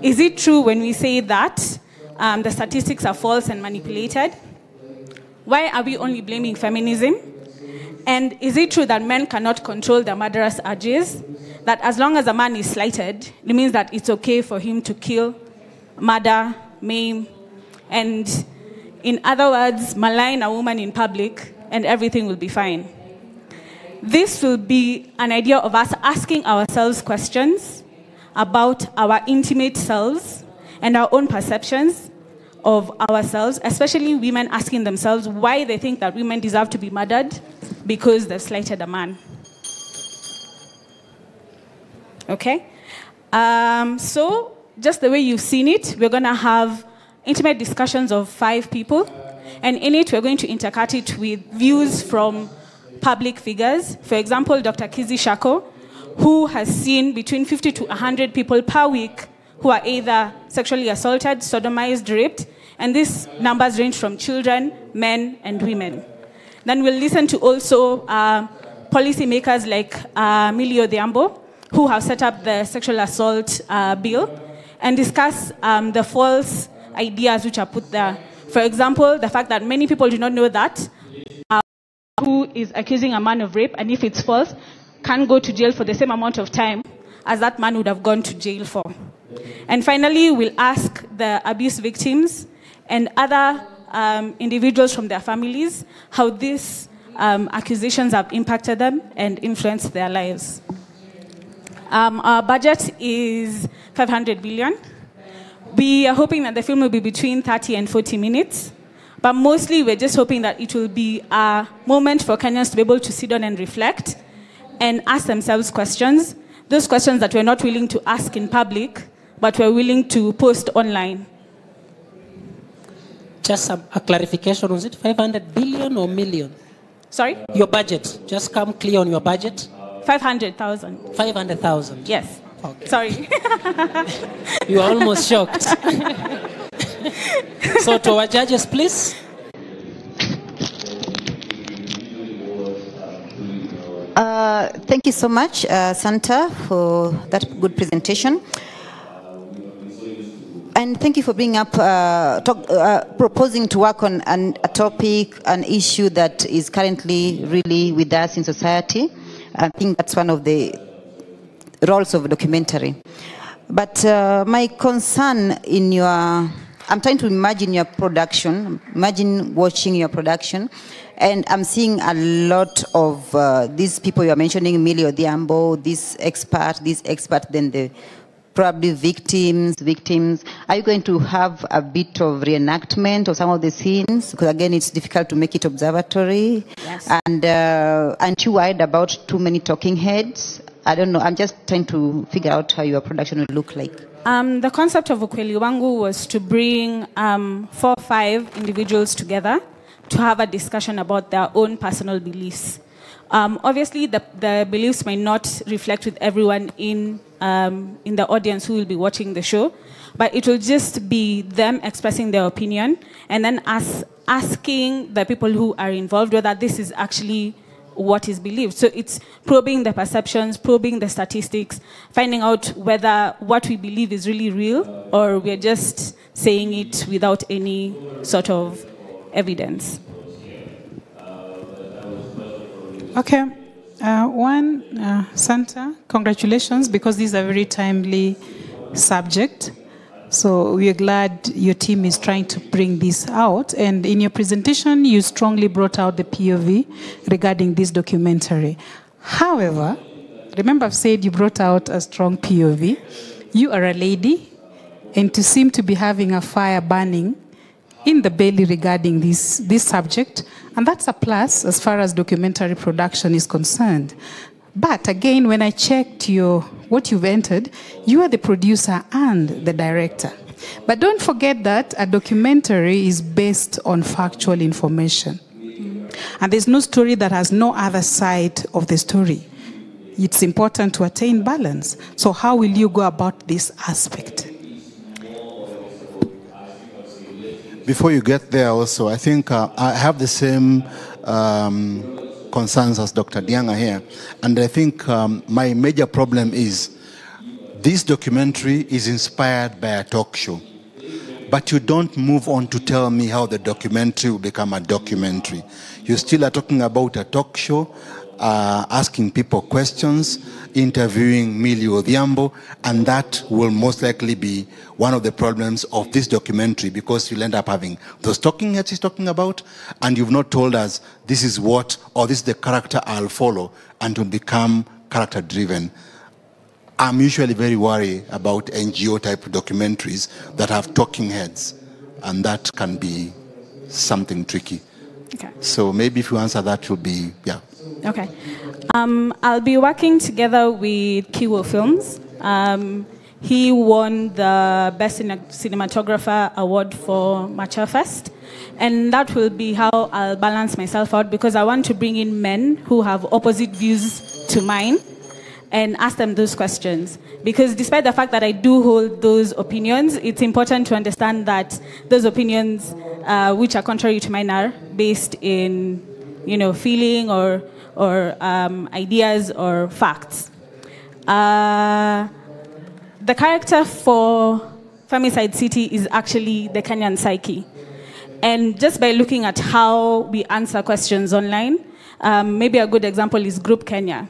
Is it true when we say that the statistics are false and manipulated? Why are we only blaming feminism? And is it true that men cannot control their murderous urges? That as long as a man is slighted, it means that it's okay for him to kill, murder, maim, and in other words, malign a woman in public, and everything will be fine. This will be an idea of us asking ourselves questions about our intimate selves and our own perceptions of ourselves, especially women asking themselves why they think that women deserve to be murdered because they've slighted a man. Okay? So, just the way you've seen it, we're going to have intimate discussions of 5 people, and in it, we're going to intercut it with views from public figures. For example, Dr. Kizi Shako, who has seen between 50 to 100 people per week who are either sexually assaulted, sodomized, raped, and these numbers range from children, men, and women. Then we'll listen to also policymakers like Millie Odhiambo, who have set up the sexual assault bill, and discuss the false ideas which are put there. For example, the fact that many people do not know that who is accusing a man of rape, and if it's false, can go to jail for the same amount of time as that man would have gone to jail for. And finally, we'll ask the abuse victims and other individuals from their families how these accusations have impacted them and influenced their lives. Our budget is 500 billion. We are hoping that the film will be between 30 and 40 minutes. But mostly, we're just hoping that it will be a moment for Kenyans to be able to sit down and reflect and ask themselves questions. Those questions that we're not willing to ask in public, but we're willing to post online. Just a clarification, was it 500 billion or million? Sorry? Your budget. Just come clear on your budget. 500,000. 500,000. Yes. Okay. Sorry. You are almost shocked. So to our judges, please. Thank you so much, Santa, for that good presentation. And thank you for bringing up, proposing to work on a topic, an issue that is currently really with us in society. I think that's one of the roles of a documentary. But my concern in your, I'm trying to imagine your production, imagine watching your production, and I'm seeing a lot of these people you're mentioning, Millie Odhiambo, this expert, then the probably victims. Are you going to have a bit of reenactment of some of the scenes? Because again, it's difficult to make it observatory. Yes. And aren't you worried about too many talking heads? I don't know. I'm just trying to figure out how your production will look like. The concept of Ukweli Wangu was to bring 4 or 5 individuals together to have a discussion about their own personal beliefs. Obviously, the beliefs may not reflect with everyone in the audience who will be watching the show, but it will just be them expressing their opinion and then asking the people who are involved whether this is actually what is believed. So it's probing the perceptions, probing the statistics, finding out whether what we believe is really real or we're just saying it without any sort of evidence. Okay. Santa, congratulations, because this is a very timely subject. So we are glad your team is trying to bring this out. And in your presentation, you strongly brought out the POV regarding this documentary. However, remember I've said you brought out a strong POV. You are a lady, and to seem to be having a fire burning in the belly regarding this subject, and that's a plus as far as documentary production is concerned. But again, when I checked what you've entered, you are the producer and the director. But don't forget that a documentary is based on factual information. And there's no story that has no other side of the story. It's important to attain balance. So how will you go about this aspect? Before you get there also, I think I have the same concerns as Dr. Dianga here. And I think my major problem is this documentary is inspired by a talk show. But you don't move on to tell me how the documentary will become a documentary. You still are talking about a talk show, asking people questions, interviewing Millie Odhiambo, and that will most likely be one of the problems of this documentary, because you'll end up having those talking heads he's talking about, and you've not told us this is what, or this is the character I'll follow, and to become character-driven. I'm usually very worried about NGO-type documentaries that have talking heads, and that can be something tricky. Okay. So maybe if you answer that, will be, yeah. Okay. I'll be working together with Kiwo Films. He won the Best Cinematographer Award for Mature Fest. And that will be how I'll balance myself out, because I want to bring in men who have opposite views to mine and ask them those questions. Because despite the fact that I do hold those opinions, it's important to understand that those opinions, which are contrary to mine, are based in feeling or ideas or facts. The character for Femicide City is actually the Kenyan psyche. And just by looking at how we answer questions online, maybe a good example is Group Kenya.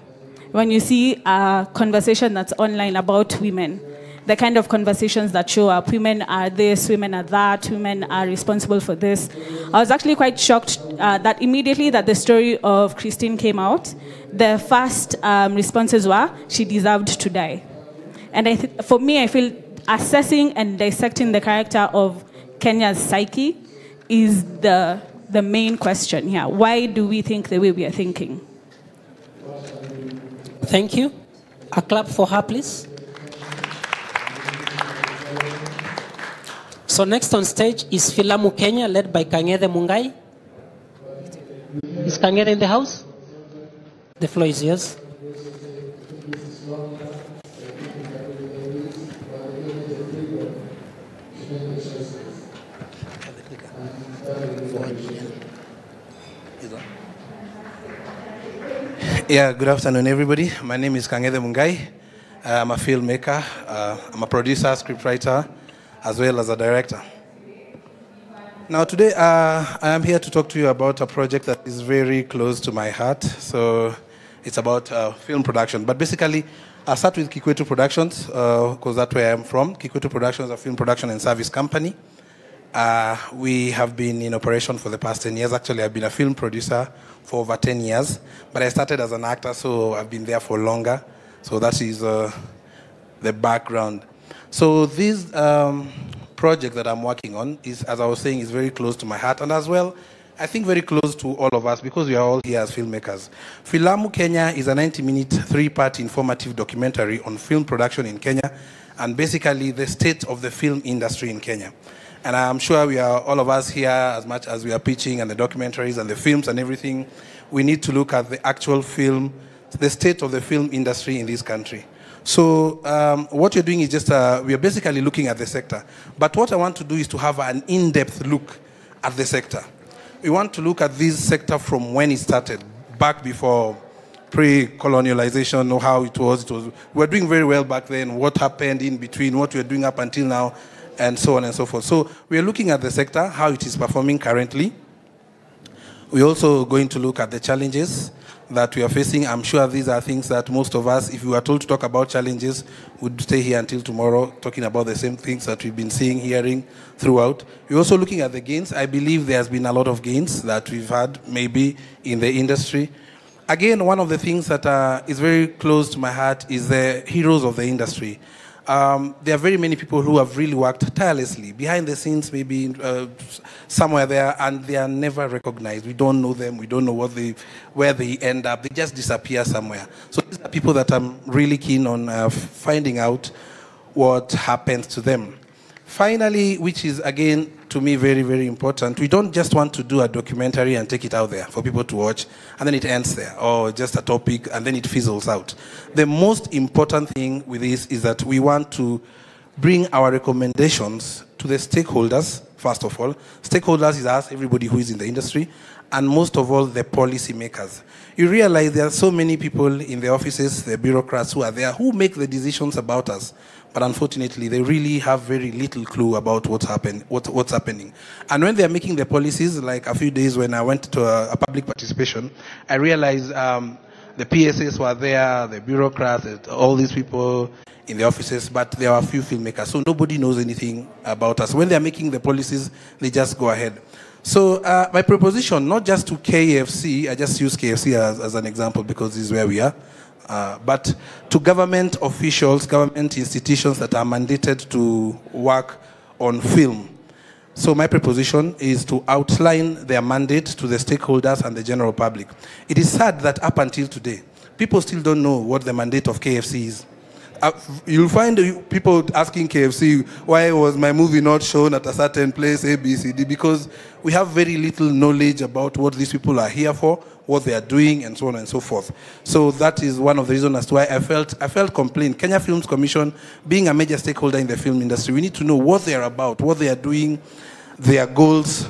When you see a conversation that's online about women, the kind of conversations that show up, women are this, women are that, women are responsible for this. I was actually quite shocked that immediately that the story of Christine came out, the first responses were, she deserved to die. And for me, I feel assessing and dissecting the character of Kenya's psyche is the main question here. Why do we think the way we are thinking? Thank you. A clap for her, please. So next on stage is Filamu Kenya, led by Kang'ethe Mungai. Is Kang'ethe in the house? The floor is yours. Yeah, good afternoon, everybody. My name is Kang'ethe Mungai. I'm a filmmaker. I'm a producer, scriptwriter, as well as a director. Now, today, I am here to talk to you about a project that is very close to my heart. So, it's about film production. But basically, I'll start with Kikwetu Productions, because that's where I'm from. Kikwetu Productions is a film production and service company. We have been in operation for the past 10 years. Actually, I've been a film producer for over 10 years. But I started as an actor, so I've been there for longer. So that is the background. So this project that I'm working on is, as I was saying, is very close to my heart. And as well, I think very close to all of us because we are all here as filmmakers. Filamu Kenya is a 90-minute, 3-part informative documentary on film production in Kenya and basically the state of the film industry in Kenya. And I'm sure we are, all of us here, as much as we are pitching and the documentaries and the films and everything, we need to look at the actual film, the state of the film industry in this country. So what you're doing is just, we are basically looking at the sector. But what I want to do is to have an in-depth look at the sector. We want to look at this sector from when it started, back before pre-colonialization, know how it was. We were doing very well back then, what happened in between, what we're doing up until now, and so on and so forth. So we are looking at the sector, how it is performing currently. We're also going to look at the challenges that we are facing. I'm sure these are things that most of us, if we were told to talk about challenges, would stay here until tomorrow, talking about the same things that we've been seeing, hearing throughout. We're also looking at the gains. I believe there's been a lot of gains that we've had, maybe, in the industry. Again, one of the things that is very close to my heart is the heroes of the industry. There are very many people who have really worked tirelessly behind the scenes, maybe somewhere there, and they are never recognized. We don't know them. We don't know where they end up. They just disappear somewhere. So these are people that I'm really keen on finding out what happens to them. Finally, which is, again, to me, very, very important, we don't just want to do a documentary and take it out there for people to watch, and then it ends there, or just a topic, and then it fizzles out. The most important thing with this is that we want to bring our recommendations to the stakeholders, first of all. Stakeholders is us, everybody who is in the industry, and most of all, the policy makers. You realize there are so many people in the offices, the bureaucrats who are there, who make the decisions about us. But unfortunately, they really have very little clue about what's happening. And when they're making the policies, like a few days when I went to a public participation, I realized the PSAs were there, the bureaucrats, all these people in the offices, but there are a few filmmakers. So nobody knows anything about us. When they're making the policies, they just go ahead. So my proposition, not just to KFC, I just use KFC as an example because this is where we are, but to government officials, government institutions that are mandated to work on film. So my proposition is to outline their mandate to the stakeholders and the general public. It is sad that up until today, people still don't know what the mandate of KFC is. You'll find people asking KFC, why was my movie not shown at a certain place, A, B, C, D, because we have very little knowledge about what these people are here for, what they are doing, and so on and so forth. So that is one of the reasons as to why I felt complained. Kenya Films Commission, being a major stakeholder in the film industry, we need to know what they are about, what they are doing, their goals,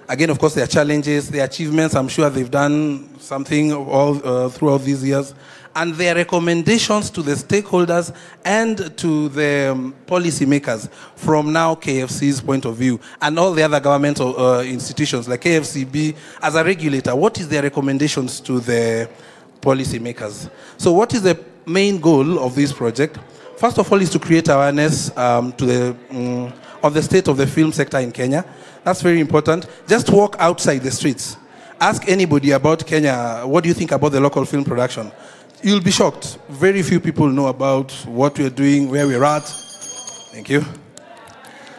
Again, of course, there are challenges, there are achievements. I'm sure they've done something all throughout these years. And their recommendations to the stakeholders and to the policymakers from now KFC's point of view and all the other governmental institutions like KFCB as a regulator. What is their recommendations to the policymakers? So what is the main goal of this project? First of all is to create awareness of the state of the film sector in Kenya. That's very important. Just walk outside the streets. Ask anybody about Kenya, what do you think about the local film production? You'll be shocked. Very few people know about what we're doing, where we're at. Thank you.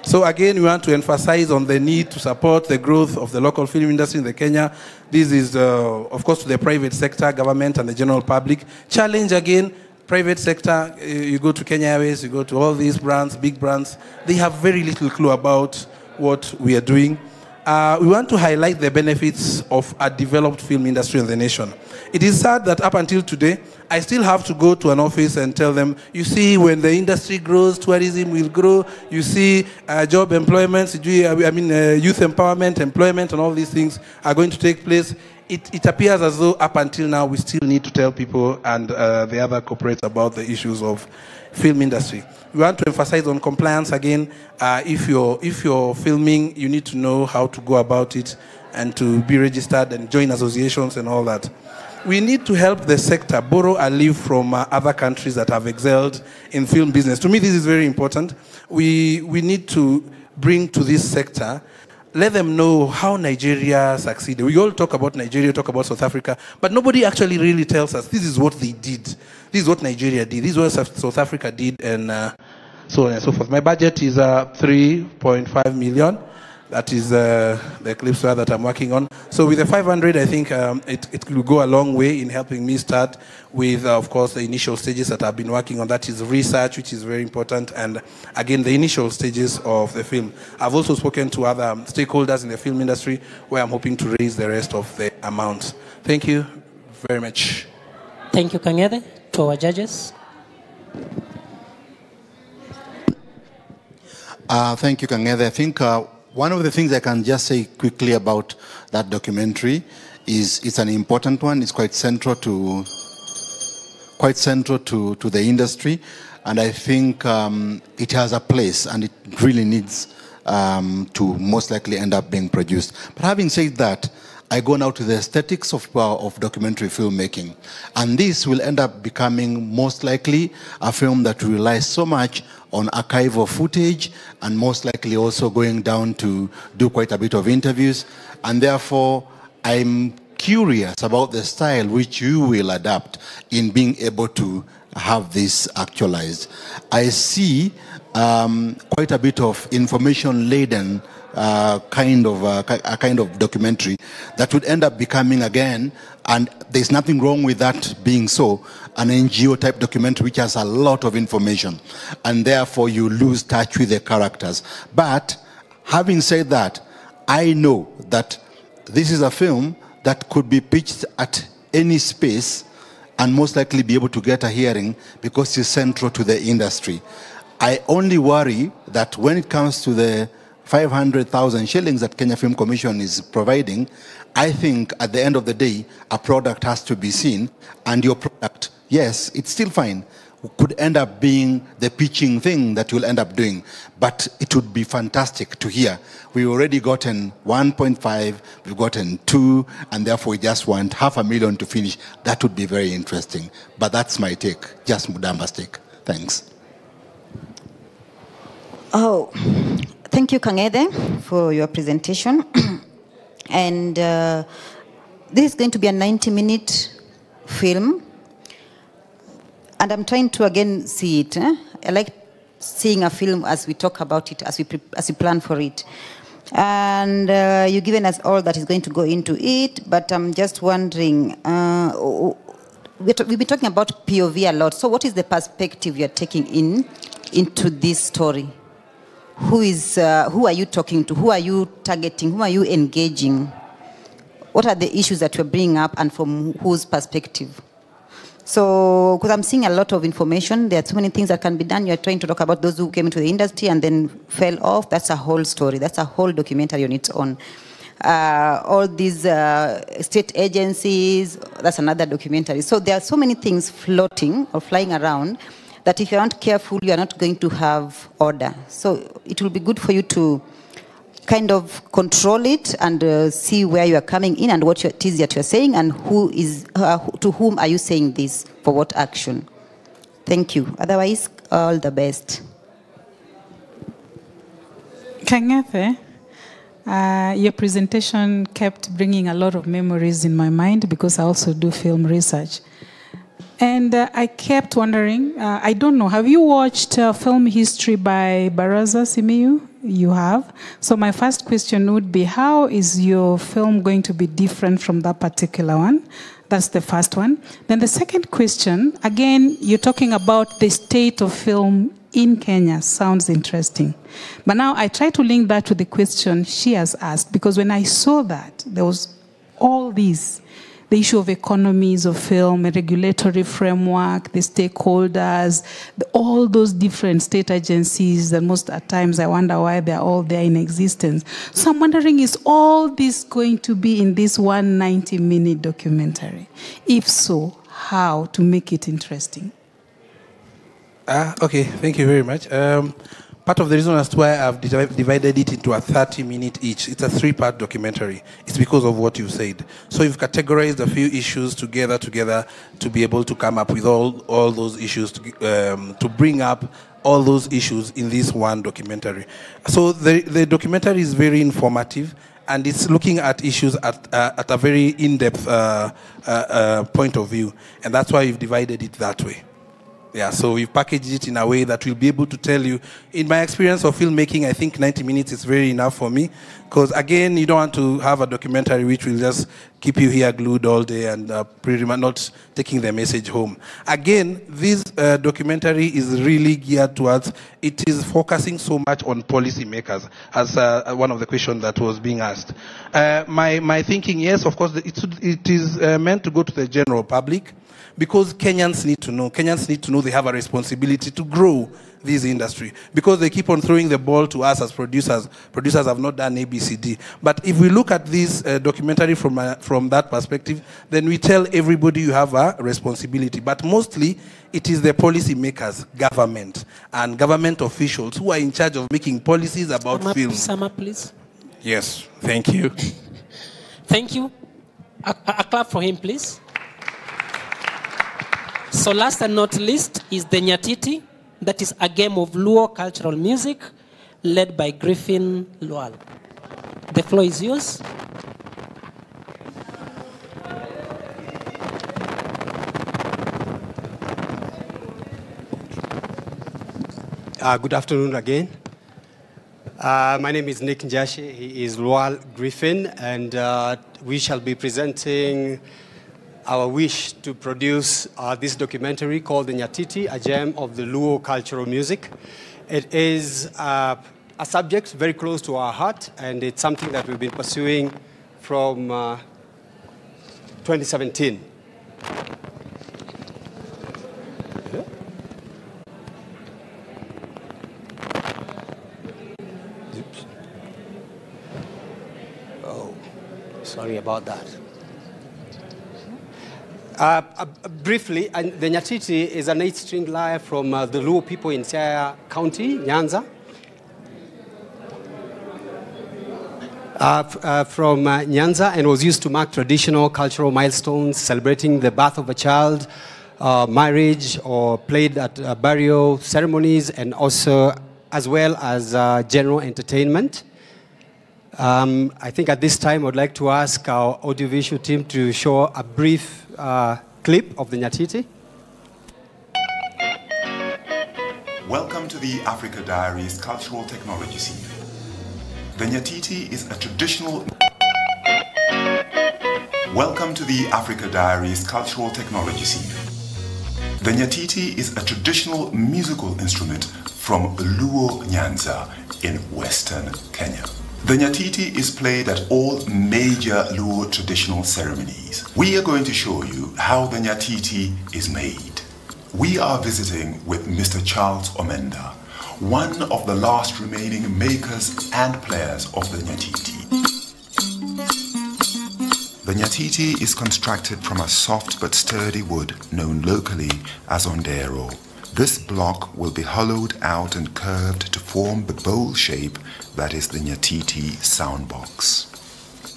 So again, we want to emphasize on the need to support the growth of the local film industry in Kenya. This is, of course, to the private sector, government, and the general public. Challenge again, private sector, you go to Kenya Airways, you go to all these brands, big brands, they have very little clue about what we are doing. We want to highlight the benefits of a developed film industry in the nation. It is sad that up until today, I still have to go to an office and tell them, you see, when the industry grows, tourism will grow. You see, job employment, youth empowerment, employment, and all these things are going to take place. It appears as though up until now, we still need to tell people and the other corporates about the issues of film industry. We want to emphasize on compliance again. If you're filming, you need to know how to go about it and to be registered and join associations and all that. We need to help the sector borrow and live from other countries that have excelled in film business. To me, this is very important. We need to bring to this sector, let them know how Nigeria succeeded. We all talk about Nigeria, talk about South Africa, but nobody actually really tells us this is what they did. This is what Nigeria did. This is what South Africa did, and so on and so forth. My budget is 3.5 million. That is the clip that I'm working on. So with the 500, I think it will go a long way in helping me start with, of course, the initial stages that I've been working on. That is research, which is very important, and again, the initial stages of the film. I've also spoken to other stakeholders in the film industry where I'm hoping to raise the rest of the amount. Thank you very much. Thank you, Kangede. To our judges. Thank you, Kangede. I think one of the things I can just say quickly about that documentary is it's an important one. It's quite central to the industry, and I think it has a place, and it really needs to most likely end up being produced. But having said that, I go now to the aesthetics of documentary filmmaking, and this will end up becoming most likely a film that relies so much on archival footage, and most likely also going down to do quite a bit of interviews. And therefore, I'm curious about the style which you will adapt in being able to have this actualized. I see quite a bit of information-laden a kind of documentary that would end up becoming, again, and there's nothing wrong with that being so, an NGO type documentary which has a lot of information, and therefore you lose touch with the characters. But having said that, I know that this is a film that could be pitched at any space and most likely be able to get a hearing because it's central to the industry. I only worry that when it comes to the 500,000 shillings that Kenya Film Commission is providing, I think at the end of the day, a product has to be seen, and your product, yes, it's still fine, could end up being the pitching thing that you'll end up doing. But it would be fantastic to hear. We've already gotten 1.5, we've gotten 2, and therefore we just want 500,000 to finish. That would be very interesting. But that's my take, just Mudamba's take. Thanks. Oh, thank you, Kangede, for your presentation. And this is going to be a 90-minute film. And I'm trying to, again, see it. I like seeing a film as we talk about it, as we plan for it. And you've given us all that is going to go into it, but I'm just wondering, we've been talking about POV a lot. So what is the perspective you're taking into this story? Who are you talking to? Who are you targeting? Who are you engaging? What are the issues that you're bringing up, and from whose perspective? So, because I'm seeing a lot of information, there are so many things that can be done. You're trying to talk about those who came into the industry and then fell off. That's a whole story. That's a whole documentary on its own. all these state agencies, that's another documentary. So there are so many things floating or flying around that if you're not careful, you are not going to have order. So it will be good for you to kind of control it and see where you are coming in and what it is that you're saying and who is, to whom are you saying this, for what action. Thank you. Otherwise, all the best. Kangethe, your presentation kept bringing a lot of memories in my mind because I also do film research. And I kept wondering, I don't know, have you watched Film History by Baraza Simiyu? You have. So my first question would be, how is your film going to be different from that particular one? That's the first one. Then the second question, again, you're talking about the state of film in Kenya. Sounds interesting. But now I try to link that to the question she has asked, because when I saw that, there was all these, the issue of economies of film, a regulatory framework, the stakeholders, all those different state agencies, and most at times I wonder why they're all there in existence. So I'm wondering, is all this going to be in this 190-minute documentary? If so, how to make it interesting? Okay, thank you very much. Part of the reason as to why I've divided it into a 30-minute each, it's a 3-part documentary. It's because of what you said. So you've categorized a few issues together to be able to come up with all those issues, to bring up all those issues in this one documentary. So the documentary is very informative, and it's looking at issues at a very in-depth point of view, and that's why you've divided it that way. Yeah, so we've packaged it in a way that we'll be able to tell you. In my experience of filmmaking, I think 90 minutes is very enough for me. Because again, you don't want to have a documentary which will just keep you here glued all day and pretty much not taking the message home. Again, this documentary is really geared towards, it is focusing so much on policymakers, as one of the questions that was being asked. My thinking, yes, of course, it is meant to go to the general public, because Kenyans need to know. Kenyans need to know they have a responsibility to grow this industry, because they keep on throwing the ball to us as producers. Producers have not done ABCD. But if we look at this documentary from that perspective, then we tell everybody you have a responsibility. But mostly, it is the policy makers, government, and government officials who are in charge of making policies about film. Sum up, please. Yes, thank you. Thank you. A clap for him, please. So last and not least is the Nyatiti. That is a game of Luo cultural music led by Griffin Lual. The floor is yours. Good afternoon again. My name is Nick Njashi. He is Lual Griffin, and we shall be presenting our wish to produce this documentary called The Nyatiti, a gem of the Luo cultural music. It is a subject very close to our heart, and it's something that we've been pursuing from 2017. Oops. Oh, sorry about that. Briefly, the Nyatiti is an 8-string lyre from the Luo people in Siaya County, Nyanza. From Nyanza, and was used to mark traditional cultural milestones, celebrating the birth of a child, marriage, or played at burial ceremonies, and also as well as general entertainment. I think at this time, I'd like to ask our audiovisual team to show a brief clip of the Nyatiti. Welcome to the Africa Diaries Cultural Technology Scene. The Nyatiti is a traditional... Welcome to the Africa Diaries Cultural Technology Scene. The Nyatiti is a traditional musical instrument from Luo Nyanza in Western Kenya. The Nyatiti is played at all major Luo traditional ceremonies. We are going to show you how the Nyatiti is made. We are visiting with Mr. Charles Omenda, one of the last remaining makers and players of the Nyatiti. The nyatiti is constructed from a soft but sturdy wood known locally as ondero. This block will be hollowed out and curved to form the bowl shape that is the nyatiti soundbox.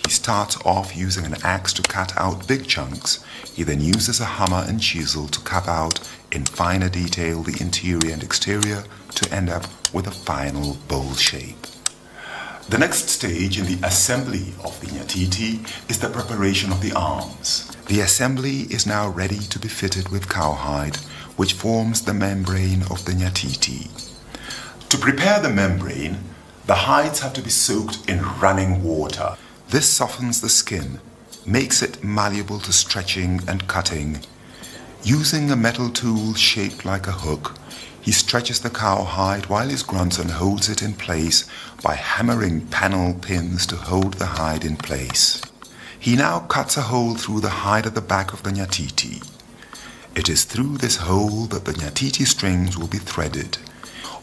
He starts off using an axe to cut out big chunks. He then uses a hammer and chisel to cut out in finer detail the interior and exterior to end up with a final bowl shape. The next stage in the assembly of the nyatiti is the preparation of the arms. The assembly is now ready to be fitted with cowhide, which forms the membrane of the nyatiti. To prepare the membrane, the hides have to be soaked in running water. This softens the skin, makes it malleable to stretching and cutting. Using a metal tool shaped like a hook, he stretches the cowhide while his grandson holds it in place by hammering panel pins to hold the hide in place. He now cuts a hole through the hide at the back of the nyatiti. It is through this hole that the nyatiti strings will be threaded.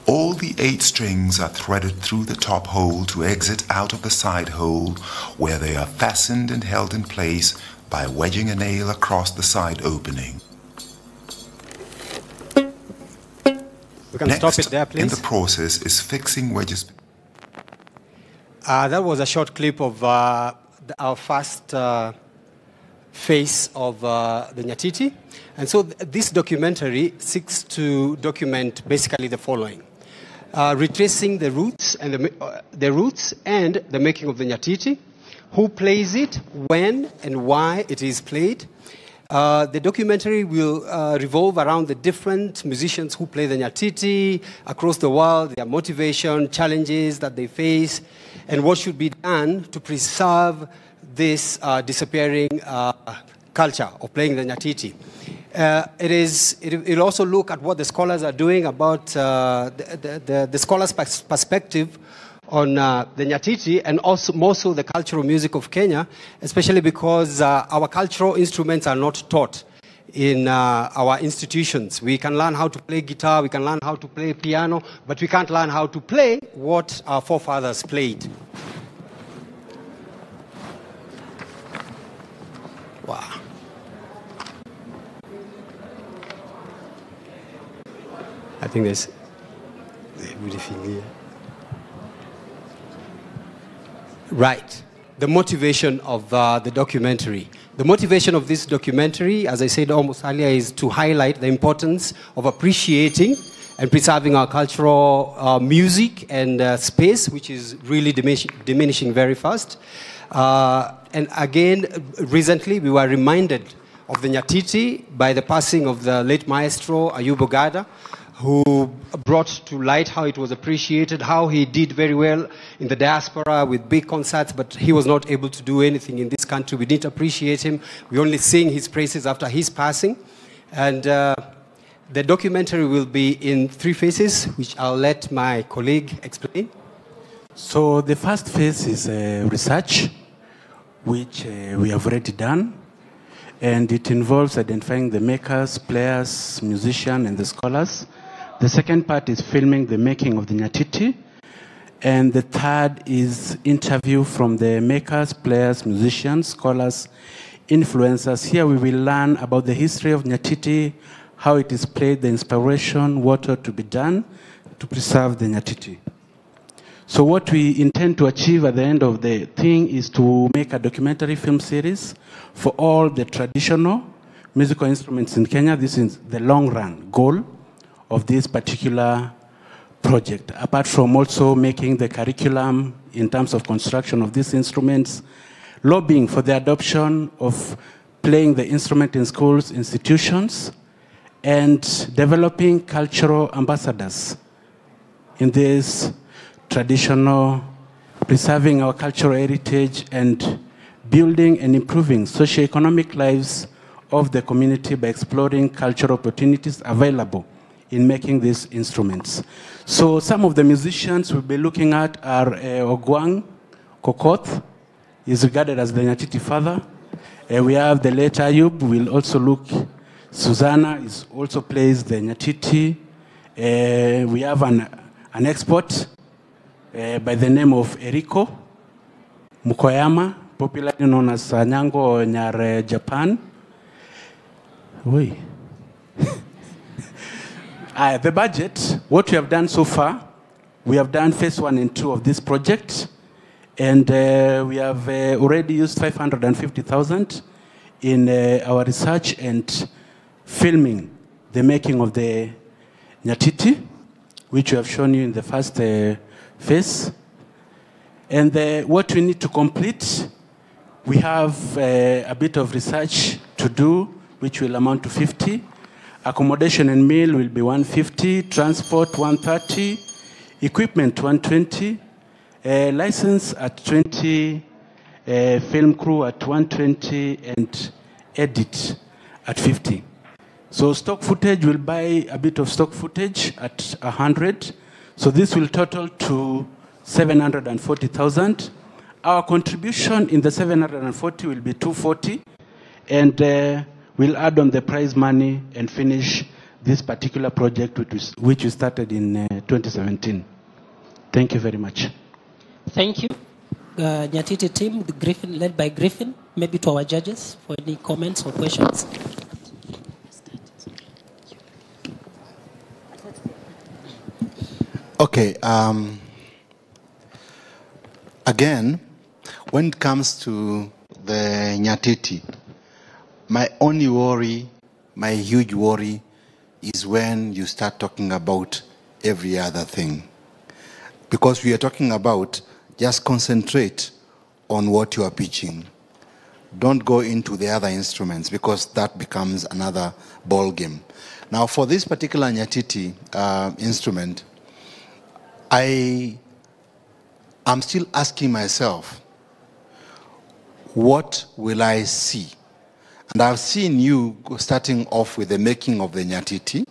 All the 8 strings are threaded through the top hole to exit out of the side hole, where they are fastened and held in place by wedging a nail across the side opening. We can stop it there, please. In the process is fixing wedges. That was a short clip of our first phase of the nyatiti. And so this documentary seeks to document basically the following. Retracing the roots and the making of the nyatiti, who plays it, when and why it is played. The documentary will revolve around the different musicians who play the nyatiti across the world, their motivation, challenges that they face, and what should be done to preserve this disappearing culture of playing the nyatiti. It'll also look at what the scholars are doing about the scholars' perspective on the nyatiti, and also more so the cultural music of Kenya, especially because our cultural instruments are not taught in our institutions. We can learn how to play guitar, we can learn how to play piano, but we can't learn how to play what our forefathers played. Wow. I think there's really familiar. Right. The motivation of the documentary. The motivation of this documentary, as I said almost earlier, is to highlight the importance of appreciating and preserving our cultural music and space, which is really diminishing very fast. And again, recently we were reminded of the nyatiti by the passing of the late maestro Ayub Ogada, who brought to light how it was appreciated, how he did very well in the diaspora with big concerts, but he was not able to do anything in this country. We didn't appreciate him. We only sing his praises after his passing. And the documentary will be in 3 phases, which I'll let my colleague explain. So the first phase is research, which we have already done. And it involves identifying the makers, players, musicians, and the scholars. The second part is filming the making of the nyatiti. And the third is interview from the makers, players, musicians, scholars, influencers. Here we will learn about the history of nyatiti, how it is played, the inspiration, what ought to be done to preserve the nyatiti. So what we intend to achieve at the end of the thing is to make a documentary film series for all the traditional musical instruments in Kenya. This is the long run goal of this particular project, apart from also making the curriculum in terms of construction of these instruments, lobbying for the adoption of playing the instrument in schools, institutions, and developing cultural ambassadors in this traditional, preserving our cultural heritage and building and improving socioeconomic lives of the community by exploring cultural opportunities available in making these instruments. So some of the musicians we'll be looking at are Ogwang Kokoth, is regarded as the nyatiti father. We have the late Ayub. We'll also look, Susanna is also plays the nyatiti. We have an expert by the name of Eriko Mukoyama, popularly known as Nyango or Nyare Japan. The budget, what we have done so far, we have done phase 1 and 2 of this project, and we have already used 550,000 in our research and filming the making of the Nyatiti, which we have shown you in the first phase. And what we need to complete, we have a bit of research to do, which will amount to 50. Accommodation and meal will be 150, transport 130, equipment 120, license at 20, film crew at 120, and edit at 50. So stock footage will buy a bit of stock footage at 100. So this will total to 740,000. Our contribution in the 740 will be 240, and we'll add on the prize money and finish this particular project, which we started in 2017. Thank you very much. Thank you. Nyatiti team, the Griffin, led by Griffin, maybe to our judges for any comments or questions. Okay. Again, when it comes to the Nyatiti, my only worry, my huge worry, is when you start talking about every other thing. Because we are talking about just concentrate on what you are pitching. Don't go into the other instruments, because that becomes another ball game. Now, for this particular Nyatiti instrument, I'm still asking myself, what will I see? And I've seen you starting off with the making of the Nyatiti,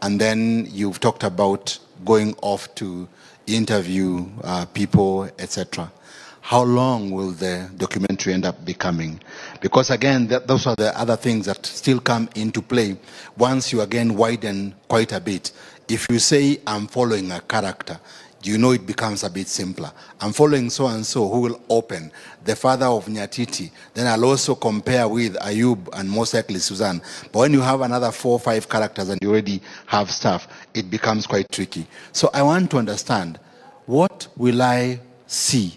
and then you've talked about going off to interview people, etc. How long will the documentary end up becoming? Because again, those are the other things that still come into play once you again widen quite a bit. If you say, I'm following a character, you know it becomes a bit simpler. I'm following so-and-so who will open, the father of Nyatiti. Then I'll also compare with Ayub and most likely Suzanne. But when you have another 4 or 5 characters and you already have stuff, it becomes quite tricky. So I want to understand, what will I see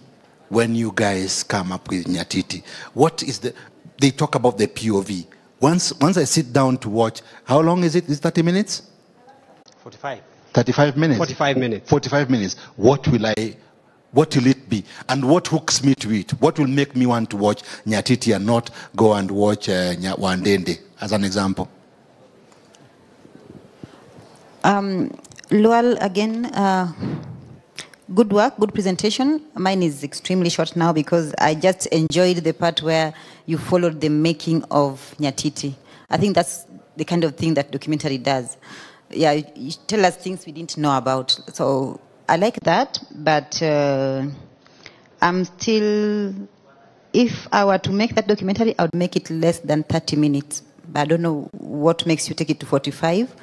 when you guys come up with Nyatiti? What is they talk about the POV. Once I sit down to watch, how long is it? Is it 30 minutes? 45. 35 minutes? 45 minutes. 45 minutes. What will it be? And what hooks me to it? What will make me want to watch Nyatiti and not go and watch Wandende, as an example? Lual, again, good work, good presentation. Mine is extremely short now because I just enjoyed the part where you followed the making of Nyatiti. I think that's the kind of thing that documentary does. Yeah, you tell us things we didn't know about. So I like that, but I'm still, if I were to make that documentary, I would make it less than 30 minutes. But I don't know what makes you take it to 45.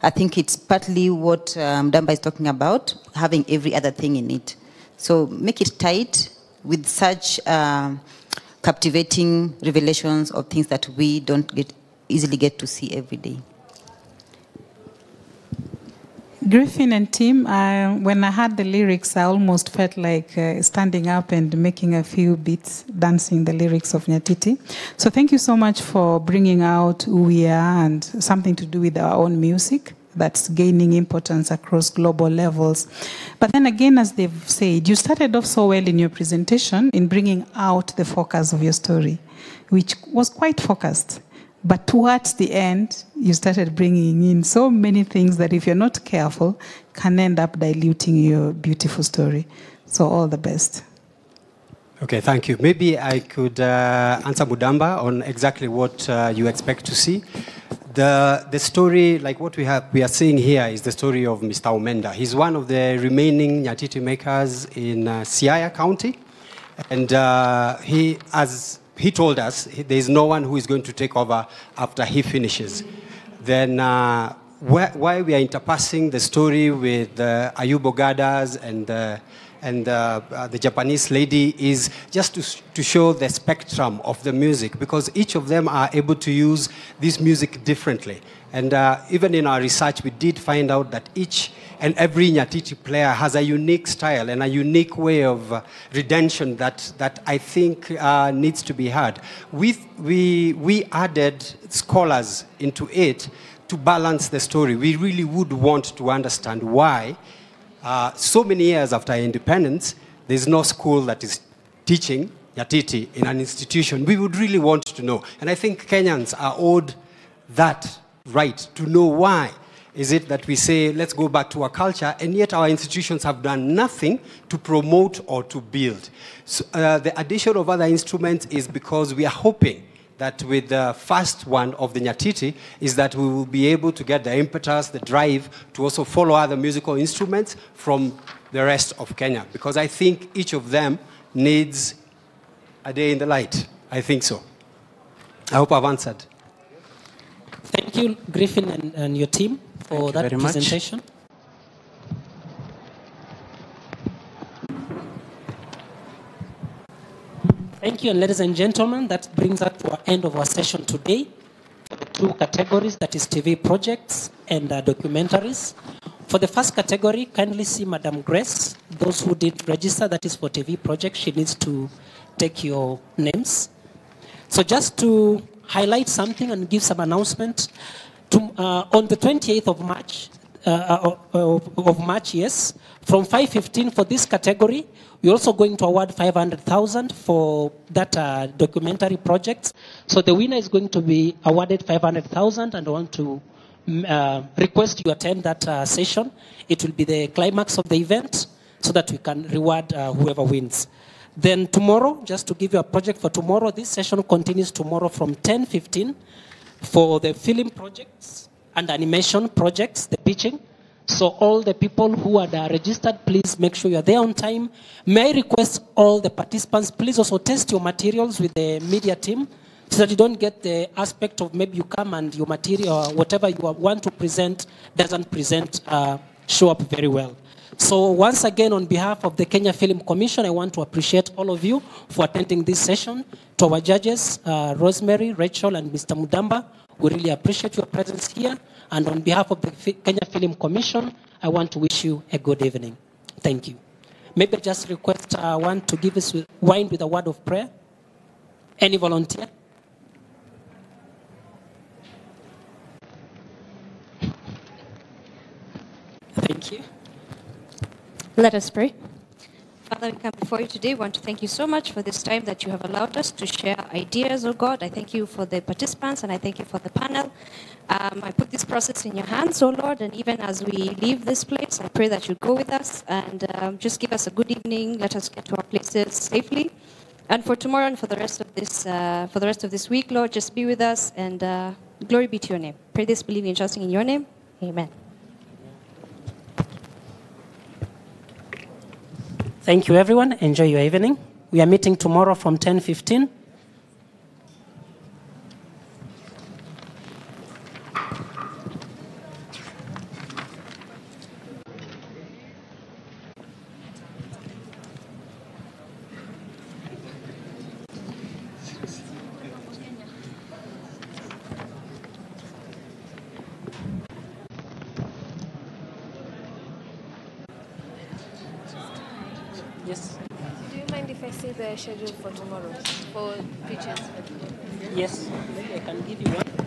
I think it's partly what Damba is talking about, having every other thing in it. So make it tight with such captivating revelations of things that we don't easily get to see every day. Griffin and Tim, when I heard the lyrics, I almost felt like standing up and making a few beats, dancing the lyrics of Nyatiti. So thank you so much for bringing out who we are and something to do with our own music that's gaining importance across global levels. But then again, as they've said, you started off so well in your presentation in bringing out the focus of your story, which was quite focused. But towards the end, you started bringing in so many things that if you're not careful, can end up diluting your beautiful story. So all the best. Okay, thank you. Maybe I could answer Mudamba on exactly what you expect to see. The story, like what we are seeing here, is the story of Mr. Omenda. He's one of the remaining Nyatiti makers in Siaya County. And he told us there is no one who is going to take over after he finishes. Then why we are interpassing the story with Ayub Ogadas and and the Japanese lady is just to show the spectrum of the music, because each of them are able to use this music differently. And even in our research, we did find out that each and every Nyatiti player has a unique style and a unique way of redemption that I think needs to be heard. We added scholars into it to balance the story. We really would want to understand why, so many years after independence, there's no school that is teaching Nyatiti in an institution. We would really want to know. And I think Kenyans are owed that right to know why. Is it that we say, let's go back to our culture, and yet our institutions have done nothing to promote or to build? So, the addition of other instruments is because we are hoping that with the first one of the Nyatiti is that we will be able to get the impetus, the drive to also follow other musical instruments from the rest of Kenya. Because I think each of them needs a day in the light. I think so. I hope I've answered. Thank you, Griffin and your team, for that presentation. Thank you, and ladies and gentlemen, that brings us to our end of our session today. The two categories, that is TV projects and documentaries. For the first category, kindly see Madam Grace. Those who did register, that is for TV projects, she needs to take your names. So just to highlight something and give some announcement, on the 28th of March, yes, from 5:15 for this category, we're also going to award 500,000 for that documentary project. So the winner is going to be awarded 500,000, and I want to request you attend that session. It will be the climax of the event so that we can reward whoever wins. Then tomorrow, just to give you a project for tomorrow, this session continues tomorrow from 10:15 for the film projects and animation projects, the pitching. So all the people who are registered, please make sure you're there on time. May I request all the participants, please also test your materials with the media team so that you don't get the aspect of maybe you come and your material or whatever you want to present doesn't show up very well. So once again, on behalf of the Kenya Film Commission, I want to appreciate all of you for attending this session. To our judges, Rosemary, Rachel, and Mr. Mudamba, we really appreciate your presence here. And on behalf of the Kenya Film Commission, I want to wish you a good evening. Thank you. Maybe just request one to give us wine with a word of prayer. Any volunteer? Thank you. Let us pray. Father, we come before you today. We want to thank you so much for this time that you have allowed us to share ideas, oh God. I thank you for the participants, and I thank you for the panel. I put this process in your hands, oh Lord, and even as we leave this place, I pray that you go with us and just give us a good evening. Let us get to our places safely. And for tomorrow and for the rest of this week, Lord, just be with us, and glory be to your name. Pray this, believing and trusting in your name. Amen. Thank you, everyone. Enjoy your evening. We are meeting tomorrow from 10:15. Yes. Do you mind if I see the schedule for tomorrow, for pitches? Yes, I can give you one.